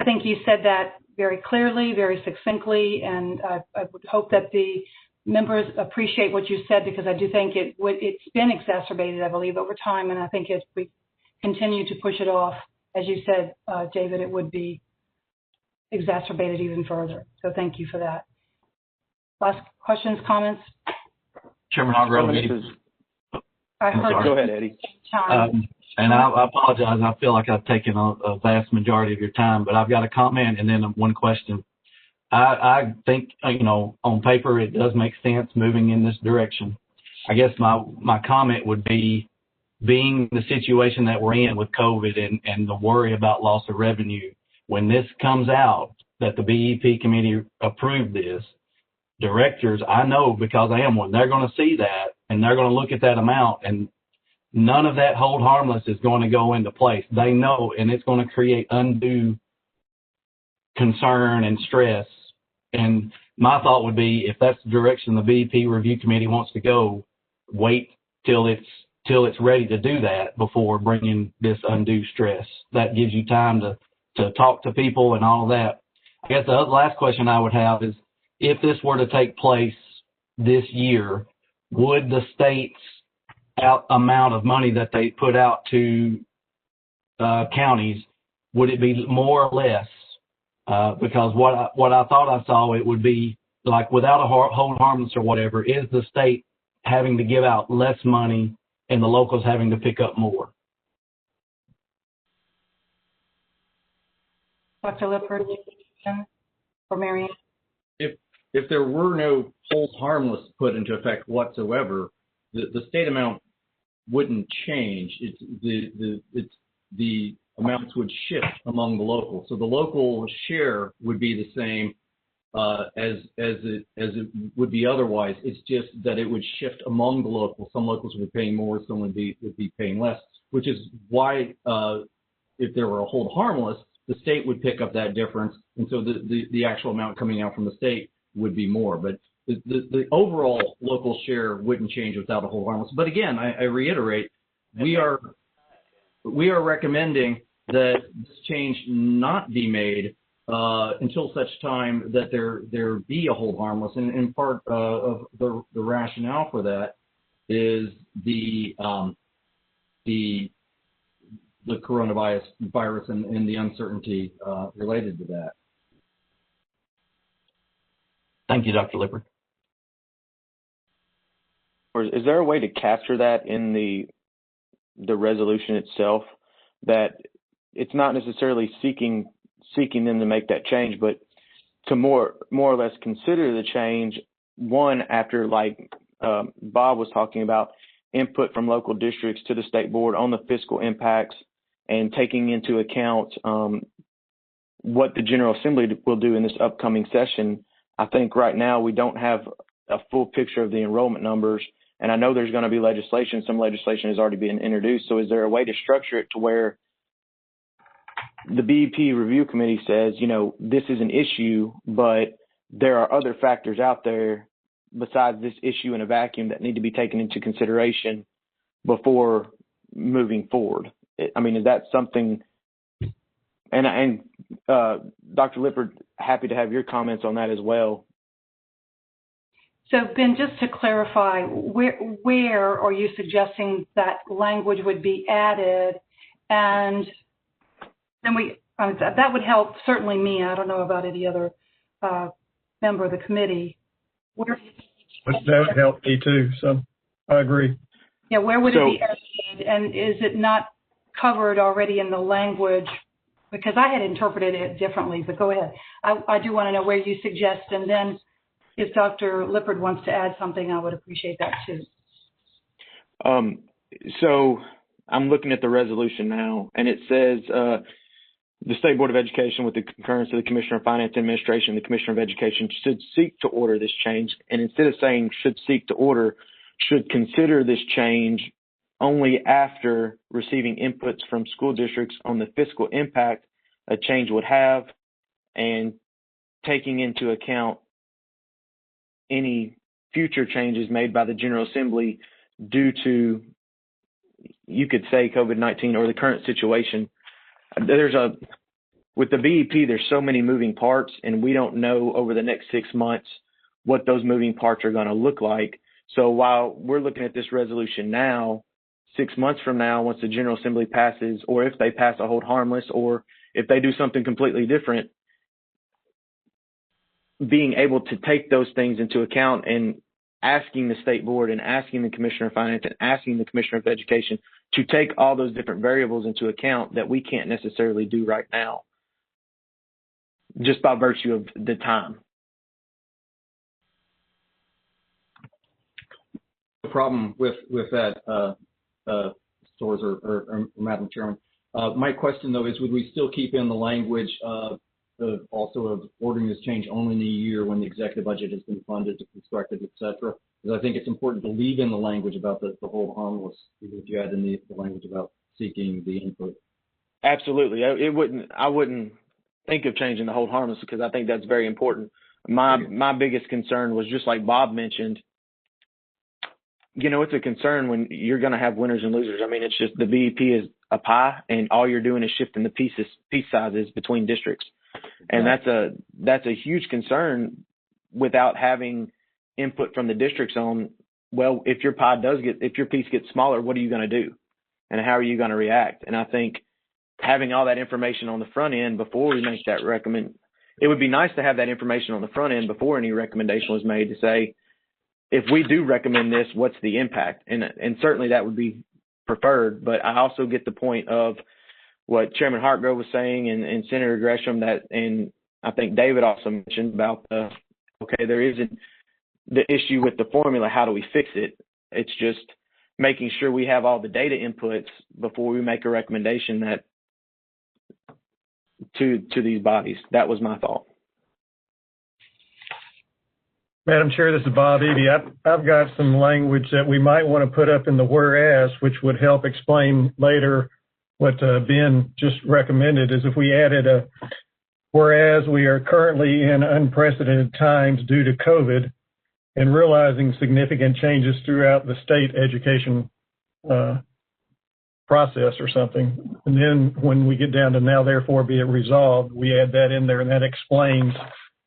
I think you said that very clearly, very succinctly, and I would hope that the members appreciate what you said, because I do think it's been exacerbated, I believe, over time, and I think if we continue to push it off, as you said, David, it would be exacerbated even further. So thank you for that. Last questions, comments? Chairman Hargrove. I heard. Go ahead, Eddie. And I apologize. I feel like I've taken a vast majority of your time, but I've got a comment and then one question. I think, on paper it does make sense moving in this direction. I guess my comment would be, being the situation that we're in with COVID and the worry about loss of revenue, when this comes out that the BEP committee approved this, directors, I know because I am one, they're going to see that and they're going to look at that amount, and none of that hold harmless is going to go into place. They know, and it's going to create undue concern and stress. And my thought would be, if that's the direction the BEP review committee wants to go, wait till it's ready to do that before bringing this undue stress. That gives you time to talk to people and all of that. I guess the last question I would have is, if this were to take place this year, would the state's amount of money that they put out to counties, would it be more or less? Because what I thought I saw, it would be like, without a hold harmless or whatever, is the state having to give out less money and the locals having to pick up more? Dr. Lippert or Marianne? If there were no hold harmless put into effect whatsoever, the state amount wouldn't change. The amounts would shift among the locals. So the local share would be the same as it would be otherwise. It's just that it would shift among the locals. Some locals would be paying more, some would be paying less, which is why if there were a hold harmless, the state would pick up that difference, and so the actual amount coming out from the state would be more. But the overall local share wouldn't change without a hold harmless. But again, I reiterate, we are recommending that this change not be made until such time that there be a hold harmless. And in part of the rationale for that is the coronavirus and the uncertainty related to that. Thank you, Dr. Lippert. Or is there a way to capture that in the resolution itself, that it's not necessarily seeking them to make that change, but to more or less consider the change, one, after, like Bob was talking about, input from local districts to the state board on the fiscal impacts, and taking into account what the General Assembly will do in this upcoming session. I think right now we don't have a full picture of the enrollment numbers, and I know there's going to be legislation. Some legislation has already been introduced. So is there a way to structure it to where the BEP review committee says, this is an issue, but there are other factors out there besides this issue in a vacuum that need to be taken into consideration before moving forward? I mean, is that something? And Dr. Lippert, happy to have your comments on that as well. So, Ben, just to clarify, where are you suggesting that language would be added? And then that would help certainly me. I don't know about any other member of the committee. That would help me too. So I agree. Yeah, where would it be added? And is it not covered already in the language? Because I had interpreted it differently, but go ahead. I do want to know where you suggest, and then if Dr. Lippard wants to add something, I would appreciate that too. So I'm looking at the resolution now, and it says the State Board of Education, with the concurrence of the Commissioner of Finance and Administration, the Commissioner of Education should seek to order this change. And instead of saying should seek to order, should consider this change only after receiving inputs from school districts on the fiscal impact a change would have and taking into account any future changes made by the General Assembly due to, you could say, COVID-19 or the current situation. With the BEP, there's so many moving parts, and we don't know over the next 6 months what those moving parts are going to look like. So while we're looking at this resolution now, 6 months from now, once the General Assembly passes, or if they pass a hold harmless, or if they do something completely different, being able to take those things into account and asking the State Board and asking the Commissioner of Finance and asking the Commissioner of Education to take all those different variables into account that we can't necessarily do right now, just by virtue of the time. The problem with that, Stores or Madam Chairman. My question, though, is would we still keep in the language also of ordering this change only in a year when the executive budget has been funded, constructed, et cetera? Because I think it's important to leave in the language about the hold harmless, even if you add in the language about seeking the input. Absolutely. I wouldn't think of changing the hold harmless because I think that's very important. My biggest concern was, just like Bob mentioned, it's a concern when you're going to have winners and losers. I mean, it's just the BEP is a pie, and all you're doing is shifting the piece sizes between districts, and that's a huge concern without having input from the districts on, well, if your piece gets smaller, what are you going to do, and how are you going to react? And I think having all that information on the front end before we make that it would be nice to have that information on the front end before any recommendation was made to say, if we do recommend this, what's the impact? And certainly that would be preferred, but I also get the point of what Chairman Hartgrove was saying and Senator Gresham, and I think David also mentioned about there isn't the issue with the formula, how do we fix it? It's just making sure we have all the data inputs before we make a recommendation that to these bodies. That was my thought. Madam Chair, this is Bob Eby. I've got some language that we might want to put up in the whereas, which would help explain later what Ben just recommended, is if we added a whereas we are currently in unprecedented times due to COVID and realizing significant changes throughout the state education process or something. And then when we get down to now therefore be it resolved, we add that in there, and that explains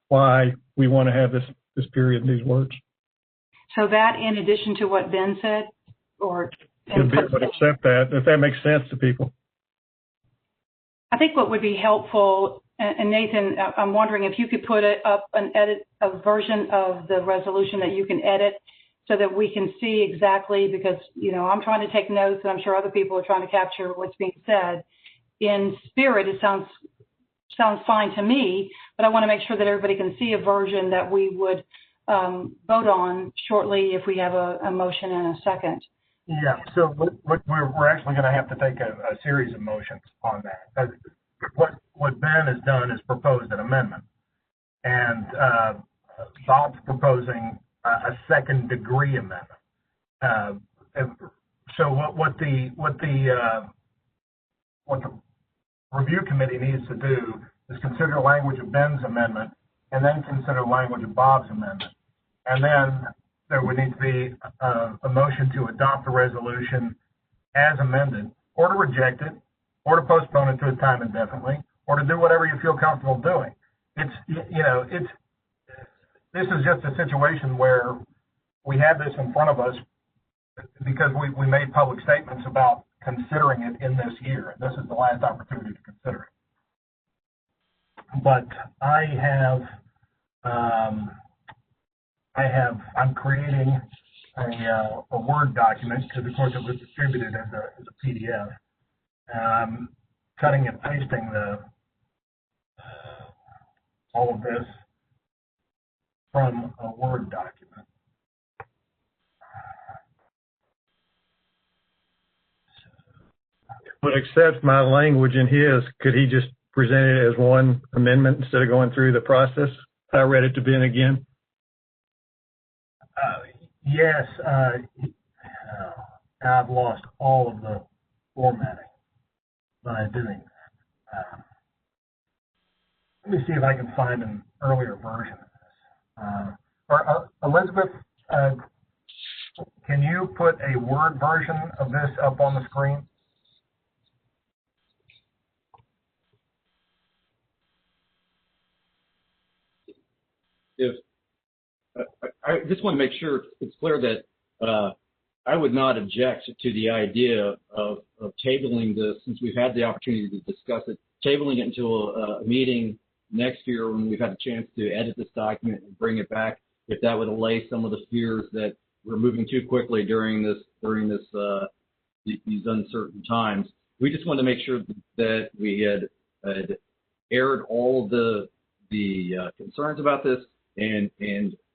why we want to have this period in these words. So that in addition to what Ben said, or would accept that, if that makes sense to people. I think what would be helpful, and Nathan, I'm wondering if you could put up a version of the resolution that you can edit so that we can see exactly, because, I'm trying to take notes and I'm sure other people are trying to capture what's being said. In spirit, it sounds fine to me, but I want to make sure that everybody can see a version that we would vote on shortly if we have a motion and a second. Yeah, so we're actually going to have to take a series of motions on that. What Ben has done is proposed an amendment, and Bob's proposing a second degree amendment. So what the review committee needs to do is consider language of Ben's amendment and then consider language of Bob's amendment. And then there would need to be a motion to adopt the resolution as amended, or to reject it, or to postpone it to a time indefinitely, or to do whatever you feel comfortable doing. This is just a situation where we have this in front of us because we made public statements about considering it in this year, and this is the last opportunity to consider it. But I'm creating a Word document because, of course, it was distributed as a PDF. I'm cutting and pasting all of this from a Word document. Would accept my language in his. Could he just present it as one amendment instead of going through the process? I read it to Ben again. Yes. I've lost all of the formatting by doing that. Let me see if I can find an earlier version of this. Elizabeth, can you put a Word version of this up on the screen? I just want to make sure it's clear that I would not object to the idea of tabling this, since we've had the opportunity to discuss it, tabling it until a meeting next year when we've had a chance to edit this document and bring it back, if that would allay some of the fears that we're moving too quickly during these uncertain times. We just wanted to make sure that we had aired all of the concerns about this and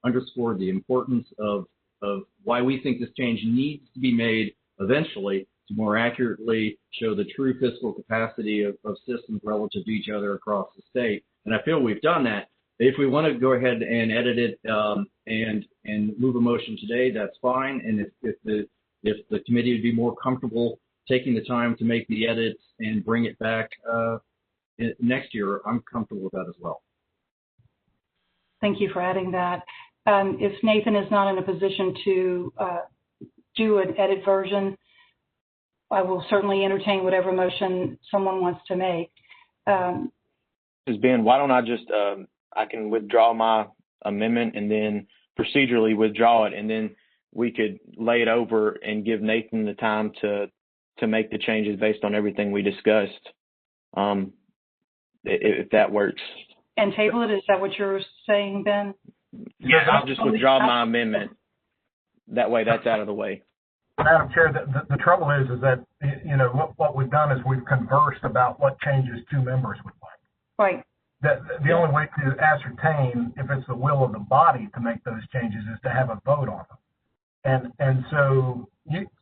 underscored the importance of why we think this change needs to be made eventually to more accurately show the true fiscal capacity of systems relative to each other across the state. And I feel we've done that. If we want to go ahead and edit it and move a motion today, that's fine. And if the committee would be more comfortable taking the time to make the edits and bring it back next year, I'm comfortable with that as well. Thank you for adding that. If Nathan is not in a position to do an edit version, I will certainly entertain whatever motion someone wants to make. Ben, why don't I just, I can withdraw my amendment and then procedurally withdraw it, and then we could lay it over and give Nathan the time to make the changes based on everything we discussed, if that works. And table it? Is that what you're saying, Ben? Yeah, I'll just withdraw my amendment. That way, that's out of the way. Madam Chair, the trouble is that, you know, what we've done is we've conversed about what changes two members would like. Right. The only way to ascertain if it's the will of the body to make those changes is to have a vote on them. And so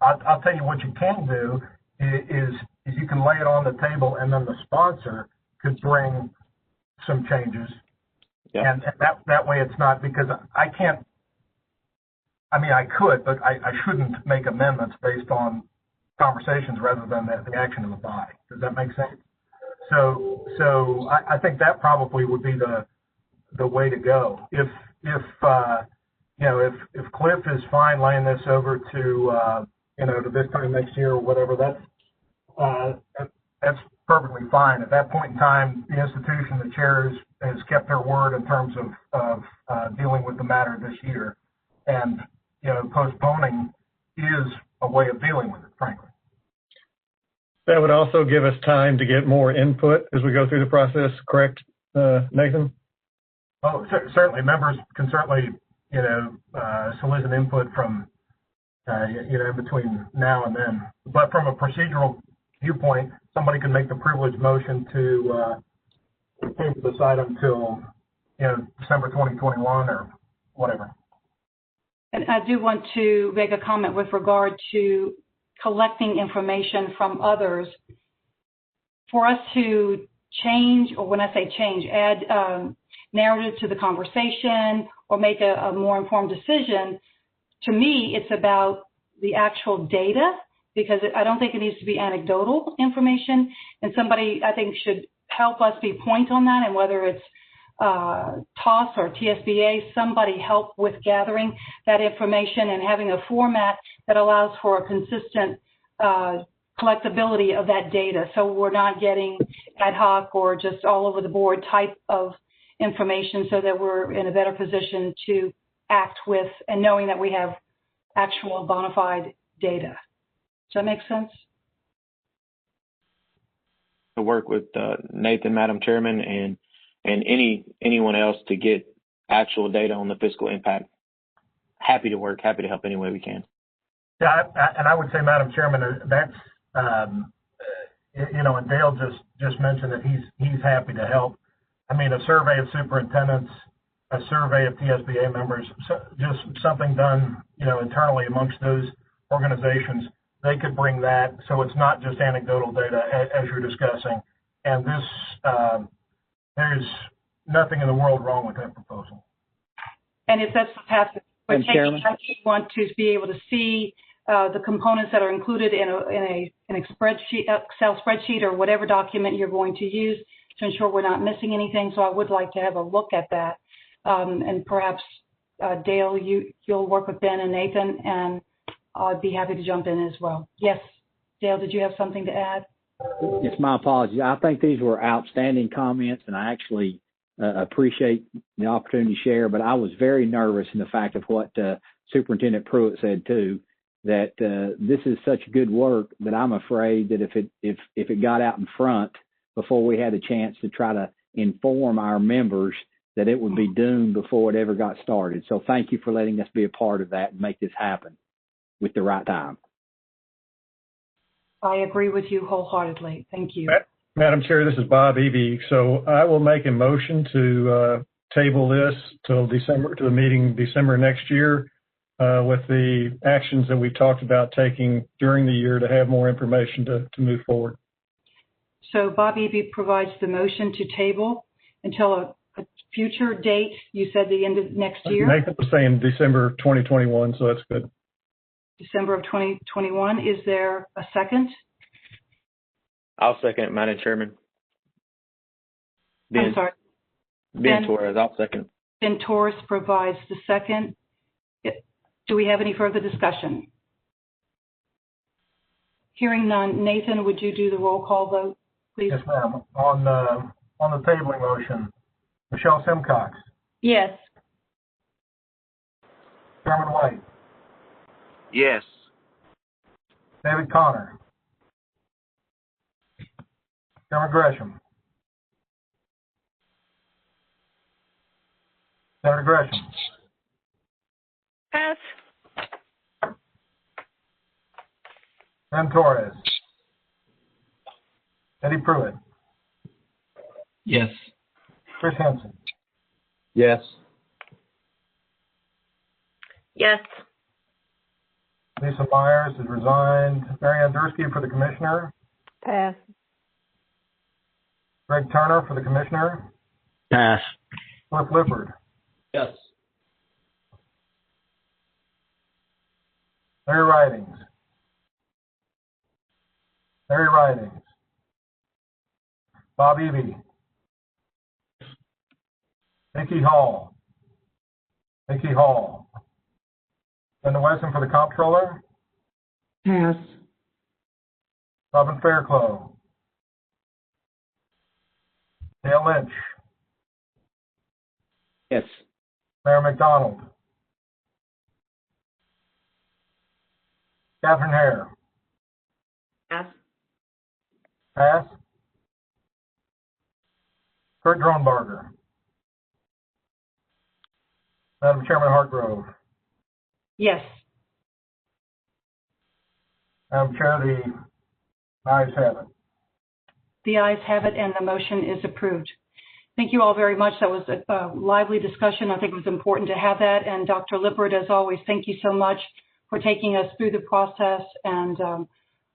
I'll tell you what you can do is you can lay it on the table, and then the sponsor could bring some changes. Yeah. And that way it's not, because I can't, I mean, I could, but I shouldn't make amendments based on conversations rather than the action of the body. Does that make sense? So I think that probably would be the way to go. If Cliff is fine laying this over to to this time next year or whatever, that's perfectly fine. At that point in time, the institution, the chair has kept their word in terms of dealing with the matter this year, and postponing is a way of dealing with it, frankly. That would also give us time to get more input as we go through the process, correct, Nathan? Oh, certainly. Members can certainly, solicit input from, in between now and then. But from a procedural viewpoint, somebody can make the privileged motion to table this item until, December 2021 or whatever. And I do want to make a comment with regard to collecting information from others. For us to change, or when I say change, add narrative to the conversation or make a more informed decision, to me, it's about the actual data, because I don't think it needs to be anecdotal information. And somebody, I think, should help us be point on that, and whether it's TOS or TSBA, somebody help with gathering that information and having a format that allows for a consistent collectability of that data, so we're not getting ad hoc or just all over the board type of information, so that we're in a better position to act with and knowing that we have actual bona fide data. Does that make sense? To work with Nathan, Madam Chairman, and anyone else to get actual data on the fiscal impact. Happy to work, happy to help any way we can. Yeah, and I would say, Madam Chairman, that's and Dale just mentioned that he's happy to help. I mean, a survey of superintendents, a survey of TSBA members, just something done, internally amongst those organizations. They could bring that, so it's not just anecdotal data as you're discussing. And this, there's nothing in the world wrong with that proposal. And if that's the path we're taking, Chairman? I just want to be able to see the components that are included in a spreadsheet, Excel spreadsheet, or whatever document you're going to use to ensure we're not missing anything. So I would like to have a look at that. And perhaps, Dale, you'll work with Ben and Nathan, and I'd be happy to jump in as well. Yes, Dale, did you have something to add? It's my apologies. I think these were outstanding comments, and I actually appreciate the opportunity to share, but I was very nervous in the fact of what Superintendent Pruitt said too, that this is such good work that I'm afraid that if it got out in front before we had a chance to try to inform our members, that it would be doomed before it ever got started. So thank you for letting us be a part of that and make this happen with the right time. I agree with you wholeheartedly. Thank you. Madam Chair, this is Bob Eby. So I will make a motion to table this till December, to the meeting December next year, with the actions that we've talked about taking during the year to have more information to move forward. So Bob Eby provides the motion to table until a future date. You said the end of next year? Nathan was saying December 2021, so that's good. December of 2021. Is there a second? I'll second it, Madam Chairman. I'm sorry. Ben Torres, I'll second. Ben Torres provides the second. Do we have any further discussion? Hearing none. Nathan, would you do the roll call vote, please? Yes, ma'am. On the tabling motion, Michelle Simcox. Yes. Chairman White. Yes. David Connor. Chairman Gresham. Senator Gresham. Pass. Ben Torres. Eddie Pruitt. Yes. Chris Henson. Yes. Yes. Lisa Myers has resigned. Marianne Dursky for the commissioner. Pass. Greg Turner for the commissioner. Pass. Cliff Lippard. Yes. Larry Ridings. Larry Ridings. Bob Eby. Nikki Hall. Nikki Hall. Linda Wesson for the comptroller. Pass. Robin Fairclough. Dale Lynch. Yes. Mayor McDonald. Catherine Hare. Pass. Pass. Kurt Dronbarger. Madam Chairman Hartgrove. Yes. Madam Chair, the ayes have it. The ayes have it, and the motion is approved. Thank you all very much. That was a lively discussion. I think it was important to have that. And Dr. Lippard, as always, thank you so much for taking us through the process. And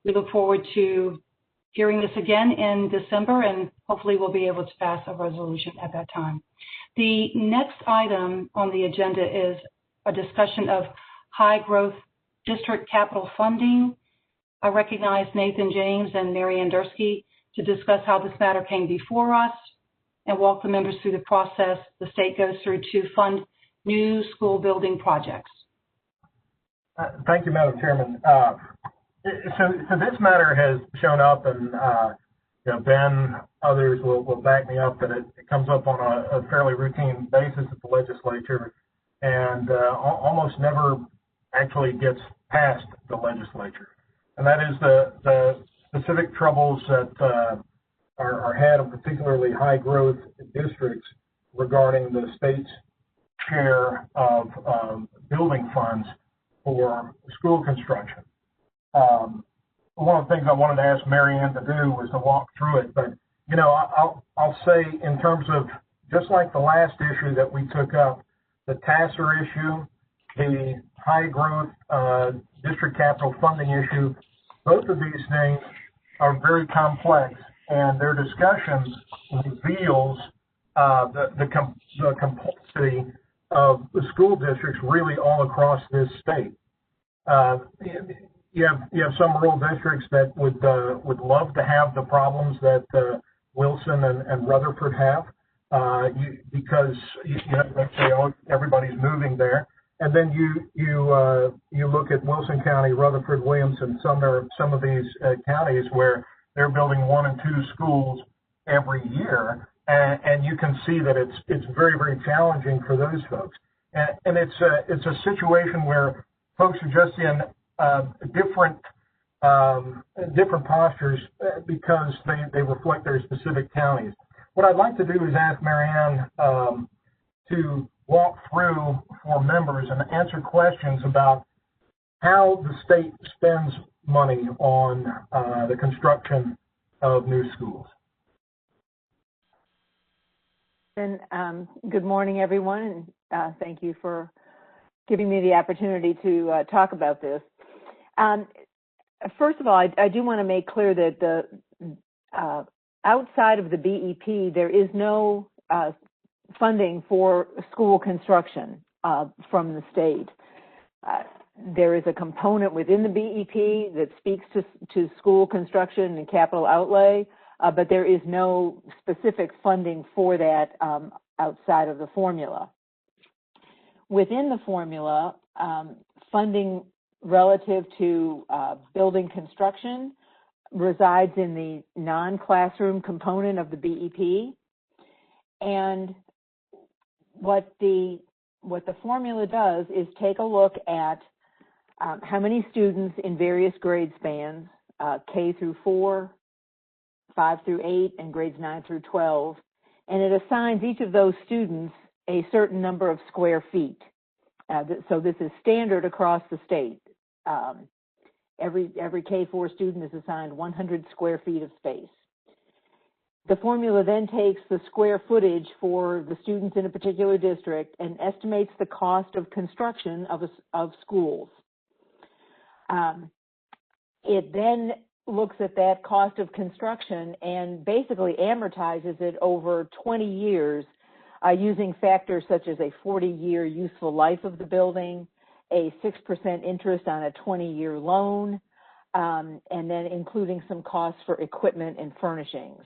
we look forward to hearing this again in December, and hopefully we'll be able to pass a resolution at that time. The next item on the agenda is a discussion of high growth district capital funding. I recognize Nathan James and Marianne Dursky to discuss how this matter came before us and walk the members through the process the state goes through to fund new school building projects. Thank you, Madam Chairman. So this matter has shown up, and Ben, others will back me up that it comes up on a fairly routine basis at the legislature. and almost never actually gets past the legislature. And that is the specific troubles that are had in particularly high growth districts regarding the state's share of building funds for school construction. One of the things I wanted to ask Mary Ann to do was to walk through it, but you know, I'll say in terms of just like the last issue that we took up, the TASER issue, the high growth district capital funding issue, both of these things are very complex, and their discussion reveals the complexity of the school districts really all across this state. You have some rural districts that would love to have the problems that Wilson and Rutherford have, because everybody's moving there. And then you look at Wilson County, Rutherford, Williamson, some of these counties where they're building 1 and 2 schools every year, and you can see that it's very, very challenging for those folks. And it's a situation where folks are just in different postures because they reflect their specific counties. What I'd like to do is ask Mary Ann to walk through for members and answer questions about how the state spends money on the construction of new schools. And good morning, everyone, and thank you for giving me the opportunity to talk about this. First of all, I do want to make clear that the outside of the BEP, there is no funding for school construction from the state. There is a component within the BEP that speaks to school construction and capital outlay, but there is no specific funding for that outside of the formula. Within the formula, funding relative to building construction resides in the non-classroom component of the BEP. And what the formula does is take a look at how many students in various grade spans, K through 4, 5 through 8, and grades 9 through 12, and it assigns each of those students a certain number of square feet. So this is standard across the state. Every K4 student is assigned 100 square feet of space. The formula then takes the square footage for the students in a particular district and estimates the cost of construction of schools. It then looks at that cost of construction and basically amortizes it over 20 years using factors such as a 40-year useful life of the building, a 6% interest on a 20-year loan, and then including some costs for equipment and furnishings.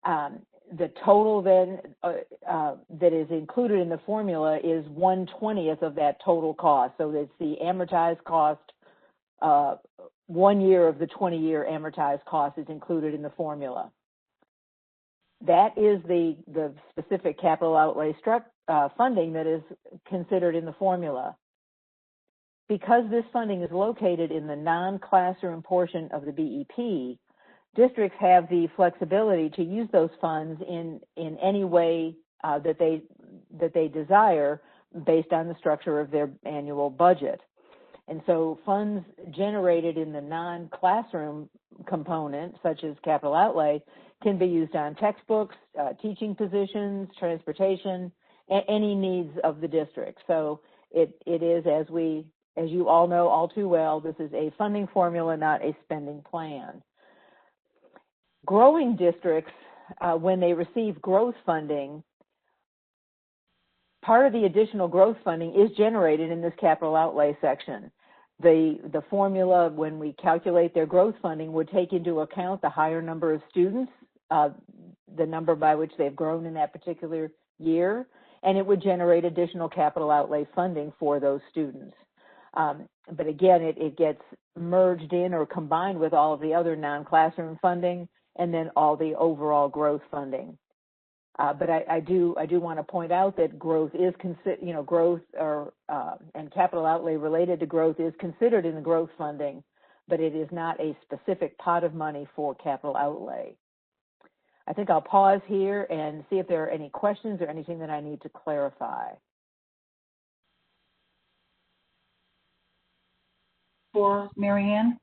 The total then that is included in the formula is 1/20th of that total cost. So that's the amortized cost. 1 year of the 20-year amortized cost is included in the formula. That is the specific capital outlay funding that is considered in the formula. Because this funding is located in the non-classroom portion of the BEP, districts have the flexibility to use those funds in any way that they desire based on the structure of their annual budget. And so funds generated in the non-classroom component, such as capital outlay, can be used on textbooks, teaching positions, transportation, any needs of the district. So it is, as you all know all too well, this is a funding formula, not a spending plan. Growing districts, when they receive growth funding, part of the additional growth funding is generated in this capital outlay section. The formula, when we calculate their growth funding, would take into account the higher number of students, the number by which they've grown in that particular year, and it would generate additional capital outlay funding for those students. But again, it gets merged in or combined with all of the other non-classroom funding and then all the overall growth funding. But I do want to point out that growth is growth or and capital outlay related to growth is considered in the growth funding, but it is not a specific pot of money for capital outlay. I think I'll pause here and see if there are any questions or anything that I need to clarify. For Mary Ann?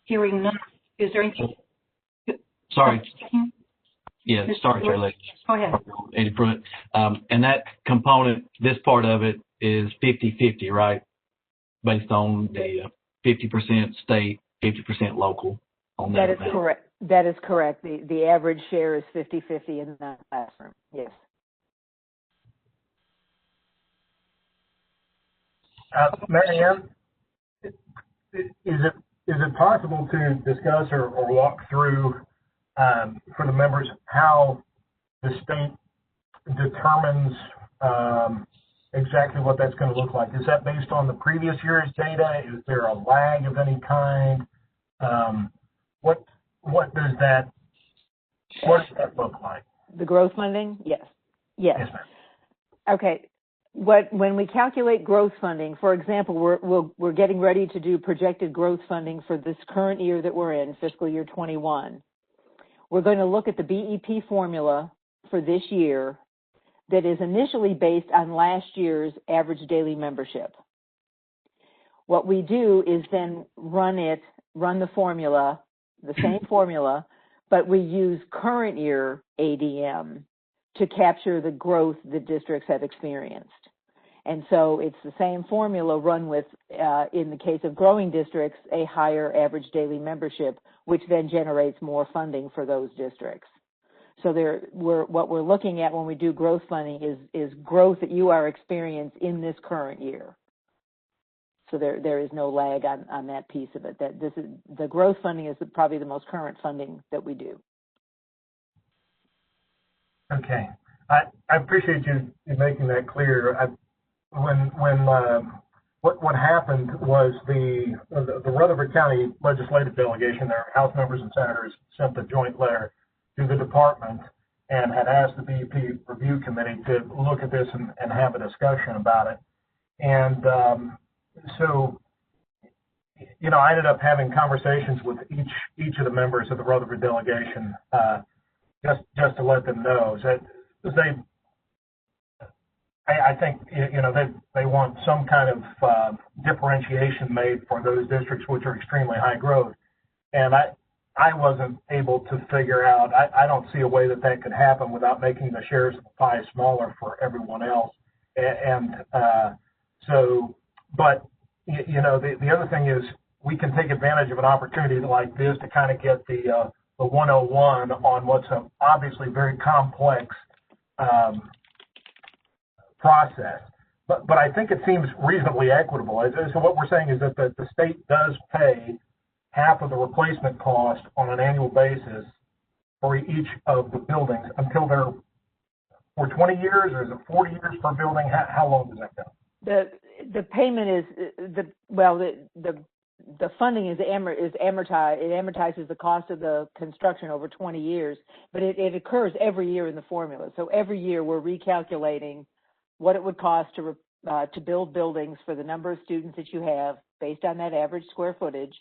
Hearing none. Is there anything? Sorry. Yeah, sorry, Charlie. Go ahead. And that component, this part of it is 50-50, right? Based on the 50% state, 50% local. On that is correct. That is correct. The average share is 50-50 in that classroom. Yes. Mary Ann, is it possible to discuss or walk through for the members how the state determines exactly what that's going to look like? Is that based on the previous year's data? Is there a lag of any kind? What does that look like? The growth funding? Yes. Yes, ma'am. Okay. When we calculate growth funding, for example, we're getting ready to do projected growth funding for this current year that we're in, fiscal year 21. We're going to look at the BEP formula for this year that is initially based on last year's average daily membership. What we do is then run the formula, the same formula, but we use current year ADM to capture the growth the districts have experienced. And so it's the same formula run with, in the case of growing districts, a higher average daily membership, which then generates more funding for those districts. So what we're looking at when we do growth funding is growth that you are experiencing in this current year. So there is no lag on that piece of it. That this is the growth funding is probably the most current funding that we do. Okay, I appreciate you making that clear. What happened was the Rutherford County legislative delegation, their House members and senators, sent a joint letter to the department and had asked the BEP review committee to look at this and have a discussion about it. And so, I ended up having conversations with each of the members of the Rutherford delegation just to let them know that I think they want some kind of differentiation made for those districts which are extremely high growth, and I wasn't able to figure out. I don't see a way that could happen without making the shares of the pie smaller for everyone else. But the other thing is we can take advantage of an opportunity like this to kind of get the 101 on what's obviously very complex process. But I think it seems reasonably equitable. So what we're saying is that the state does pay half of the replacement cost on an annual basis for each of the buildings until they're for 20 years, or is it 40 years per building? How long does that go? The payment is the funding is amortized. It amortizes the cost of the construction over 20 years, but it occurs every year in the formula. So every year we're recalculating what it would cost to build buildings for the number of students that you have based on that average square footage,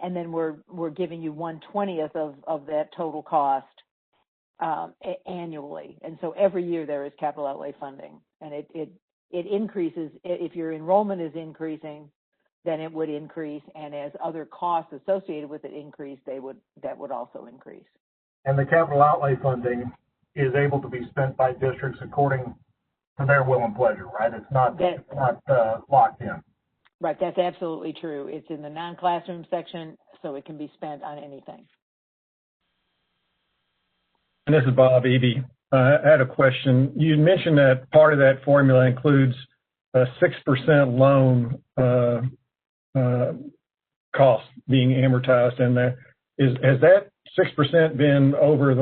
and then we're giving you 1/20th of that total cost annually. And so every year there is capital outlay funding, and it increases. If your enrollment is increasing, then it would increase, and as other costs associated with it increase, that would also increase. And the capital outlay funding is able to be spent by districts according to their will and pleasure, right? It's not locked in. Right, that's absolutely true. It's in the non-classroom section, so it can be spent on anything. And this is Bob Eby. I had a question. You mentioned that part of that formula includes a 6% loan cost being amortized in there. Has that 6% been over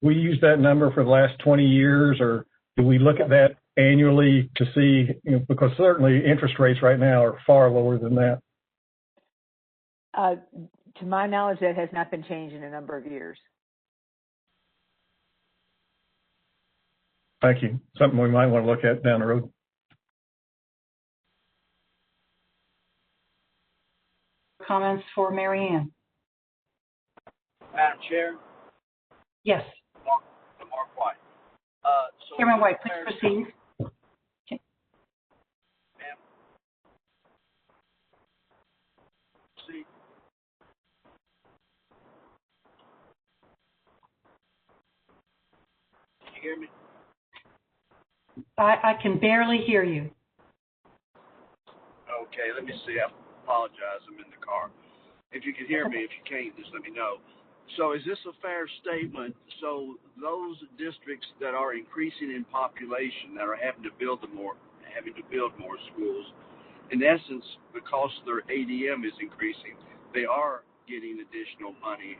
we use that number for the last 20 years, or do we look at that annually to see, because certainly interest rates right now are far lower than that? To my knowledge, that has not been changed in a number of years. Thank you. Something we might want to look at down the road. Comments for Mary Ann? Madam Chair? Yes. Mark White. Chairman White, please proceed. Okay. Ma'am? See? Can you hear me? I can barely hear you. Okay, let me see. I apologize. I'm in the car. If you can hear me, if you can't, just let me know. So is this a fair statement? So those districts that are increasing in population, that are having to build more schools, in essence, because their ADM is increasing, they are getting additional money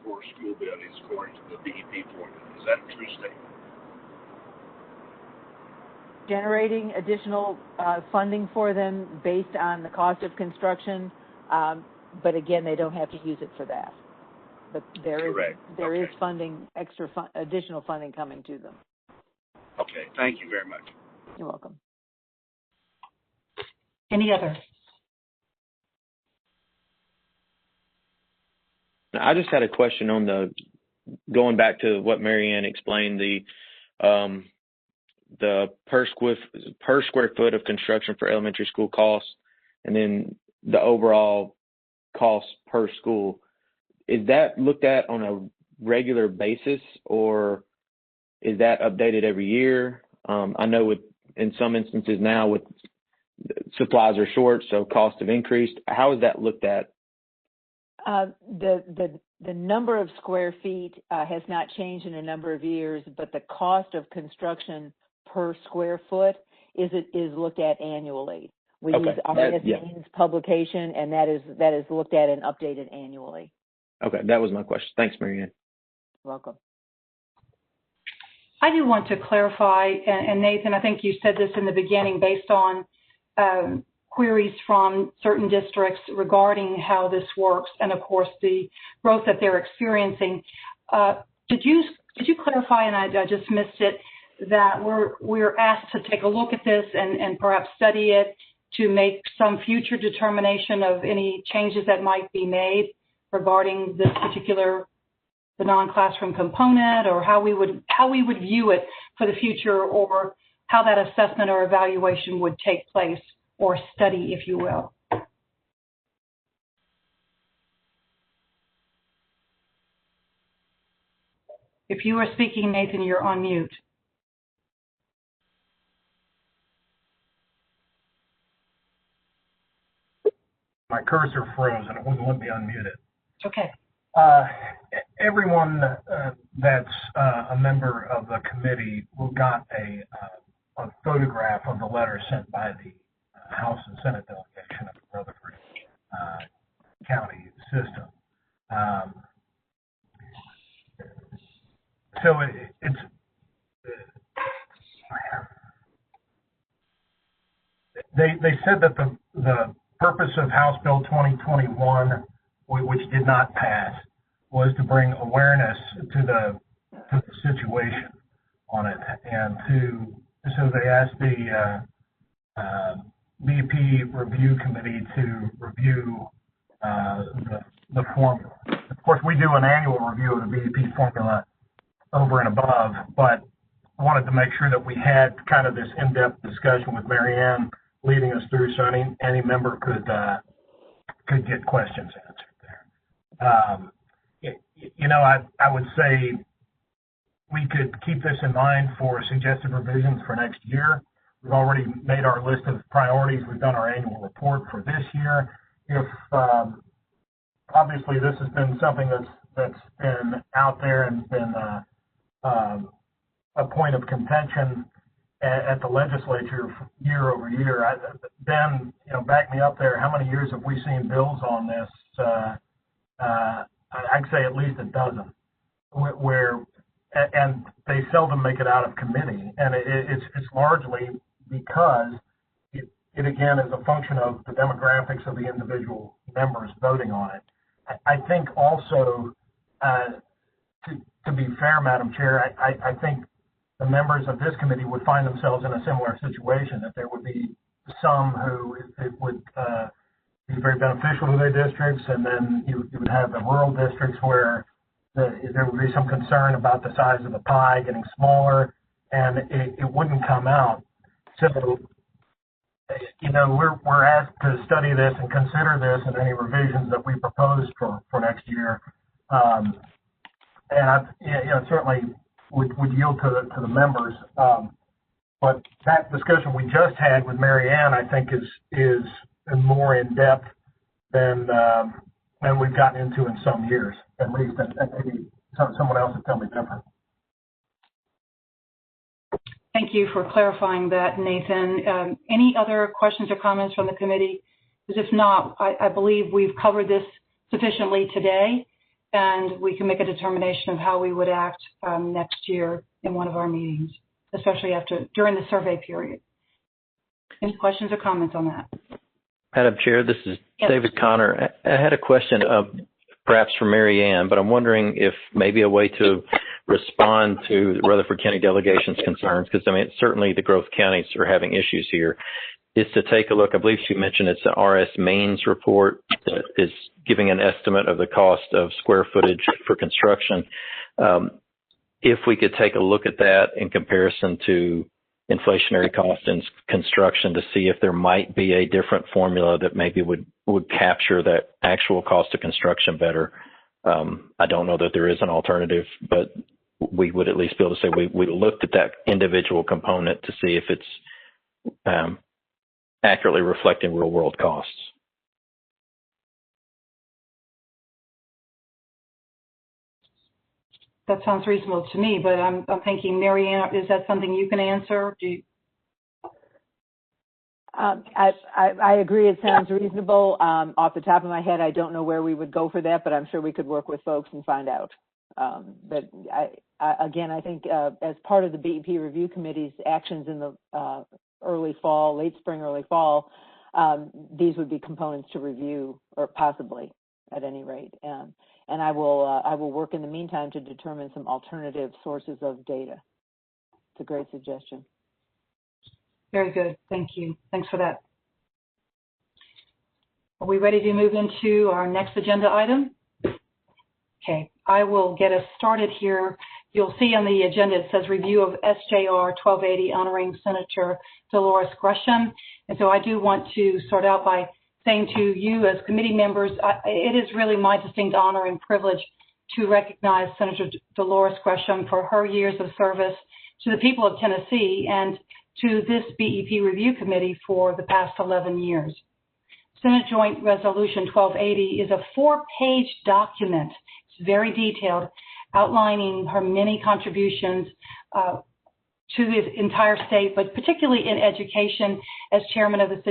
for school buildings according to the BEP formula. Is that a true statement? Generating additional funding for them based on the cost of construction, but again, they don't have to use it for that. But there is funding, additional funding coming to them. Okay, thank you very much. You're welcome. Any other? I just had a question on going back to what Mary Ann explained, the per square foot of construction for elementary school costs, and then the overall cost per school. Is that looked at on a regular basis, or is that updated every year? I know in some instances now with supplies are short, so costs have increased. How is that looked at? The number of square feet has not changed in a number of years, but the cost of construction per square foot is looked at annually. We use RSM's publication, and that is looked at and updated annually. Okay, that was my question. Thanks, Mary Ann. Welcome. I do want to clarify, and Nathan, I think you said this in the beginning, based on queries from certain districts regarding how this works, and of course the growth that they're experiencing. Did you clarify, and I just missed it, that we're asked to take a look at this and perhaps study it to make some future determination of any changes that might be made regarding this particular, the non-classroom component, or how we would view it for the future, or how that assessment or evaluation would take place, or study, if you will? If you are speaking, Nathan, you're on mute. My cursor froze and it wouldn't let me unmute it. Okay. Everyone that's a member of the committee got a photograph of the letter sent by the House and Senate delegation of the Rutherford County system. So they said that the purpose of House Bill 2021, which did not pass, was to bring awareness to the situation on it, and so they asked the BEP review committee to review the formula. Of course, we do an annual review of the BEP formula over and above, but I wanted to make sure that we had kind of this in-depth discussion with Mary Ann leading us through, so any member could get questions answered there. I would say we could keep this in mind for suggested revisions for next year. We've already made our list of priorities. We've done our annual report for this year. If obviously this has been something that's been out there and been a point of contention at the legislature year over year. Ben, back me up there. How many years have we seen bills on this? I'd say at least a dozen, and they seldom make it out of committee, and it's largely because it it again is a function of the demographics of the individual members voting on it. I think also, to be fair, Madam Chair, I think the members of this committee would find themselves in a similar situation, that there would be some who it would be very beneficial to their districts, and then you would have the rural districts where there would be some concern about the size of the pie getting smaller, and it wouldn't come out. So, we're asked to study this and consider this and any revisions that we propose for next year. And I certainly would yield to the members. But that discussion we just had with Mary Ann, I think, is more in depth than we've gotten into in some years, at least. And maybe someone else would tell me different. Thank you for clarifying that, Nathan. Any other questions or comments from the committee? Because if not, I believe we've covered this sufficiently today, and we can make a determination of how we would act next year in one of our meetings, especially during the survey period. Any questions or comments on that? Madam Chair, this is David Connor. I had a question, perhaps for Mary Ann, but I'm wondering if maybe a way to respond to the Rutherford County delegation's concerns, because certainly the growth counties are having issues here, is to take a look. I believe she mentioned it's an RS Mains report that is giving an estimate of the cost of square footage for construction. If we could take a look at that in comparison to inflationary costs in construction to see if there might be a different formula that maybe would capture that actual cost of construction better. I don't know that there is an alternative, but we would at least be able to say we looked at that individual component to see if it's accurately reflecting real world costs. That sounds reasonable to me, but I'm thinking, Mary Ann, is that something you can answer? I agree. It sounds reasonable. Off the top of my head, I don't know where we would go for that, but I'm sure we could work with folks and find out. But I think as part of the BEP Review Committee's actions in the early fall, late spring, early fall, these would be components to review, or possibly, at any rate. And I will work in the meantime to determine some alternative sources of data. It's a great suggestion. Very good. Thank you. Thanks for that. Are we ready to move into our next agenda item? Okay, I will get us started here. You'll see on the agenda it says review of SJR 1280 honoring Senator Dolores Gresham. And so I do want to start out by saying to you as committee members, it is really my distinct honor and privilege to recognize Senator Dolores Gresham for her years of service to the people of Tennessee and to this BEP Review Committee for the past 11 years. Senate Joint Resolution 1280 is a 4-page document. It's very detailed, outlining her many contributions to the entire state, but particularly in education as chairman of the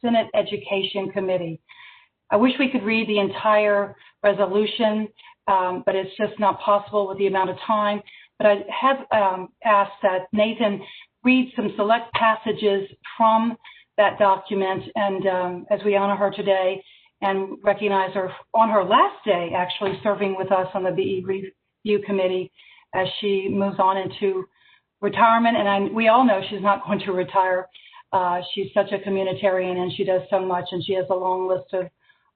Senate Education Committee. I wish we could read the entire resolution, but it's just not possible with the amount of time. But I have asked that Nathan read some select passages from that document, and as we honor her today and recognize her on her last day, actually serving with us on the BE Review Committee as she moves on into retirement. And we all know she's not going to retire. She's such a communitarian, and she does so much, and she has a long list of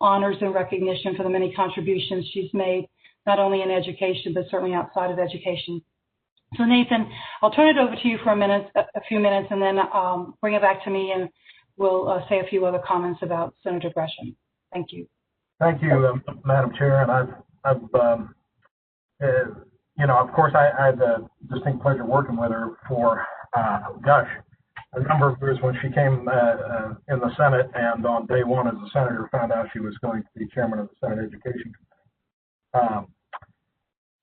honors and recognition for the many contributions she's made, not only in education, but certainly outside of education. So Nathan, I'll turn it over to you for a few minutes, and then bring it back to me, and we'll say a few other comments about Senator Gresham. Thank you. Thank you, Madam Chair. And I've of course, I had the distinct pleasure working with her for, a number of years when she came in the Senate, and on day one as a senator found out she was going to be chairman of the Senate Education Committee.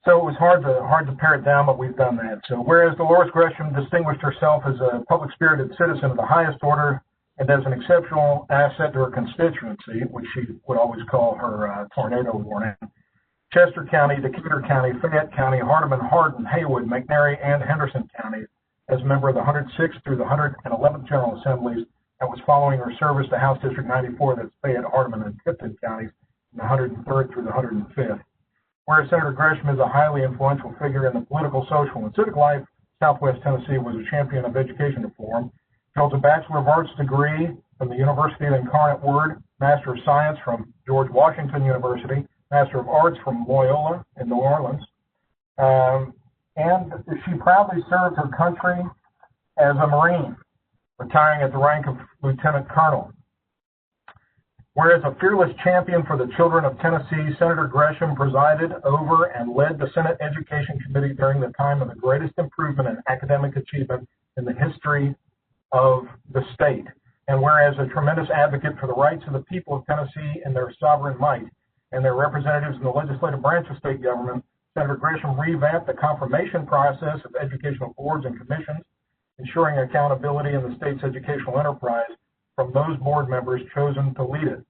So it was hard to pare it down, but we've done that. So whereas Dolores Gresham distinguished herself as a public-spirited citizen of the highest order and as an exceptional asset to her constituency, which she would always call her tornado warning, Chester County, Decatur County, Fayette County, Hardeman, Hardin, Haywood, McNairy, and Henderson counties, as member of the 106th through the 111th General Assemblies, That was following her service to House District 94, that's Fayette, Hardeman, and Tipton counties, from the 103rd through the 105th. Whereas Senator Gresham is a highly influential figure in the political, social, and civic life of Southwest Tennessee, was a champion of education reform. She holds a Bachelor of Arts degree from the University of the Incarnate Word, Master of Science from George Washington University, Master of Arts from Loyola in New Orleans. And she proudly served her country as a Marine, retiring at the rank of Lieutenant Colonel. Whereas a fearless champion for the children of Tennessee, Senator Gresham presided over and led the Senate Education Committee during the time of the greatest improvement in academic achievement in the history of the state. And whereas a tremendous advocate for the rights of the people of Tennessee and their sovereign might and their representatives in the legislative branch of state government, Senator Gresham revamped the confirmation process of educational boards and commissions, ensuring accountability in the state's educational enterprise from those board members chosen to lead it.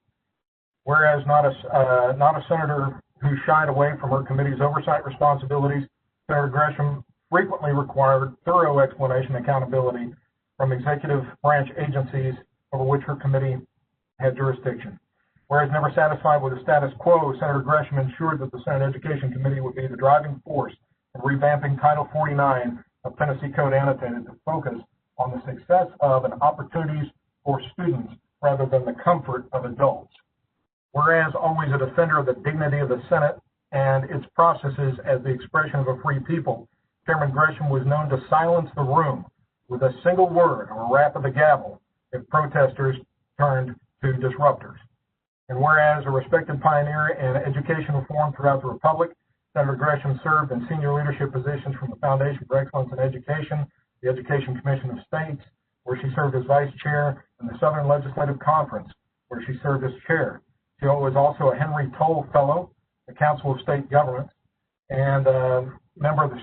Whereas not a senator who shied away from her committee's oversight responsibilities, Senator Gresham frequently required thorough explanation and accountability from executive branch agencies over which her committee had jurisdiction. Whereas never satisfied with the status quo, Senator Gresham ensured that the Senate Education Committee would be the driving force in revamping Title 49 of Tennessee Code Annotated to focus on the success of and opportunities for students rather than the comfort of adults. Whereas always a defender of the dignity of the Senate and its processes as the expression of a free people, Chairman Gresham was known to silence the room with a single word or a rap of the gavel if protesters turned to disruptors. And whereas a respected pioneer in education reform throughout the Republic, Senator Gresham served in senior leadership positions from the Foundation for Excellence in Education, the Education Commission of States, where she served as vice chair, and the Southern Legislative Conference, where she served as chair. She was also a Henry Toll Fellow, the Council of State Governments, and a member of the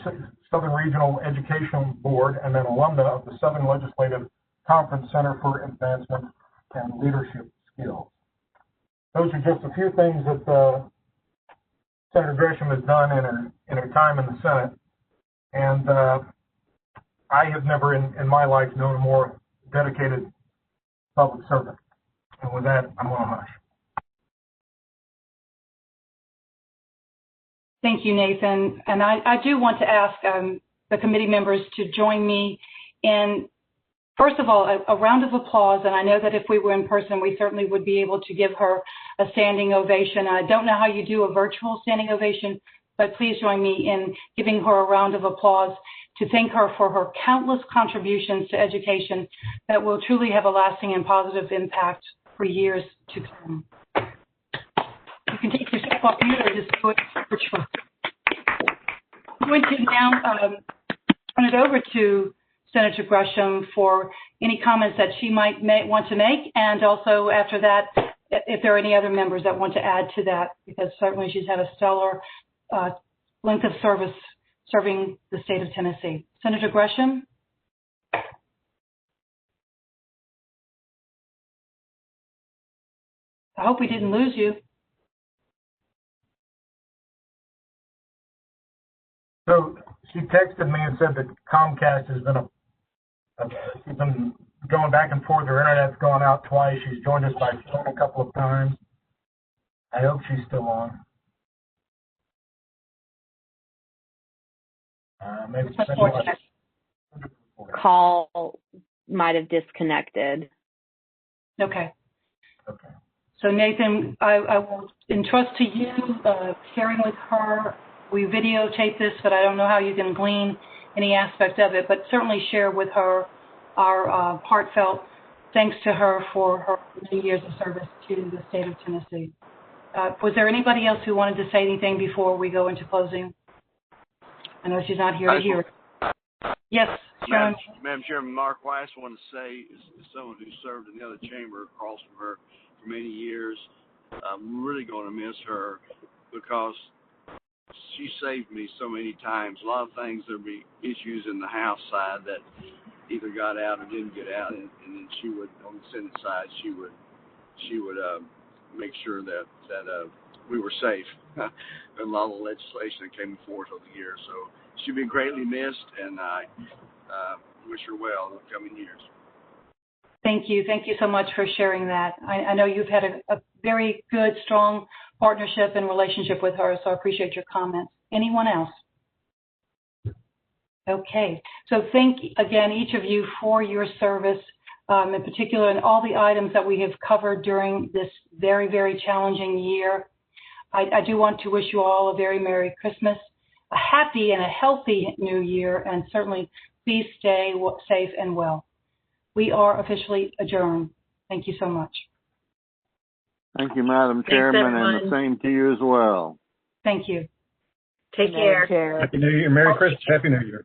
Southern Regional Education Board, and an alumna of the Southern Legislative Conference Center for Advancement and Leadership Skills. Those are just a few things that Senator Gresham has done in her time in the Senate, and I have never in my life known a more dedicated public servant. And with that, I'm going to hush. Thank you, Nathan. And I do want to ask the committee members to join me in, first of all, a round of applause. And I know that if we were in person, we certainly would be able to give her a standing ovation. I don't know how you do a virtual standing ovation, but please join me in giving her a round of applause to thank her for her countless contributions to education that will truly have a lasting and positive impact for years to come. You can take your step off mute or just do it virtually. I'm going to now turn it over to Senator Gresham for any comments that she might want to make, and also after that, if there are any other members that want to add to that, because certainly she's had a stellar length of service serving the state of Tennessee. Senator Gresham? I hope we didn't lose you. So she texted me and said that Comcast has been she's been going back and forth. Her internet's gone out twice. She's joined us by phone a couple of times. I hope she's still on. Maybe call might have disconnected. Okay. So Nathan, I will entrust to you sharing with her. We videotape this, but I don't know how you can glean any aspect of it, but certainly share with her our heartfelt thanks to her for her many years of service to the state of Tennessee. Was there anybody else who wanted to say anything before we go into closing? I know she's not here to hear. Yes, Sharon. Madam Chairman, Mark Weiss wanted to say, is someone who served in the other chamber across from her for many years, I'm really going to miss her because she saved me so many times. A lot of things, there'd be issues in the House side that either got out or didn't get out, and then she would, on the Senate side, she would make sure that we were safe. And a lot of the legislation that came forth over the years. So she'll be greatly missed, and I wish her well in the coming years. Thank you. Thank you so much for sharing that. I know you've had a very good, strong partnership and relationship with her, so I appreciate your comments. Anyone else? Okay. So thank, again, each of you for your service, in particular, and all the items that we have covered during this very, very challenging year. I do want to wish you all a very Merry Christmas, a happy and a healthy New Year, and certainly please stay safe and well. We are officially adjourned. Thank you so much. Thank you, Madam Chairman, and the same to you as well. Thank you. Take care. Happy New Year. Merry Christmas. Happy New Year.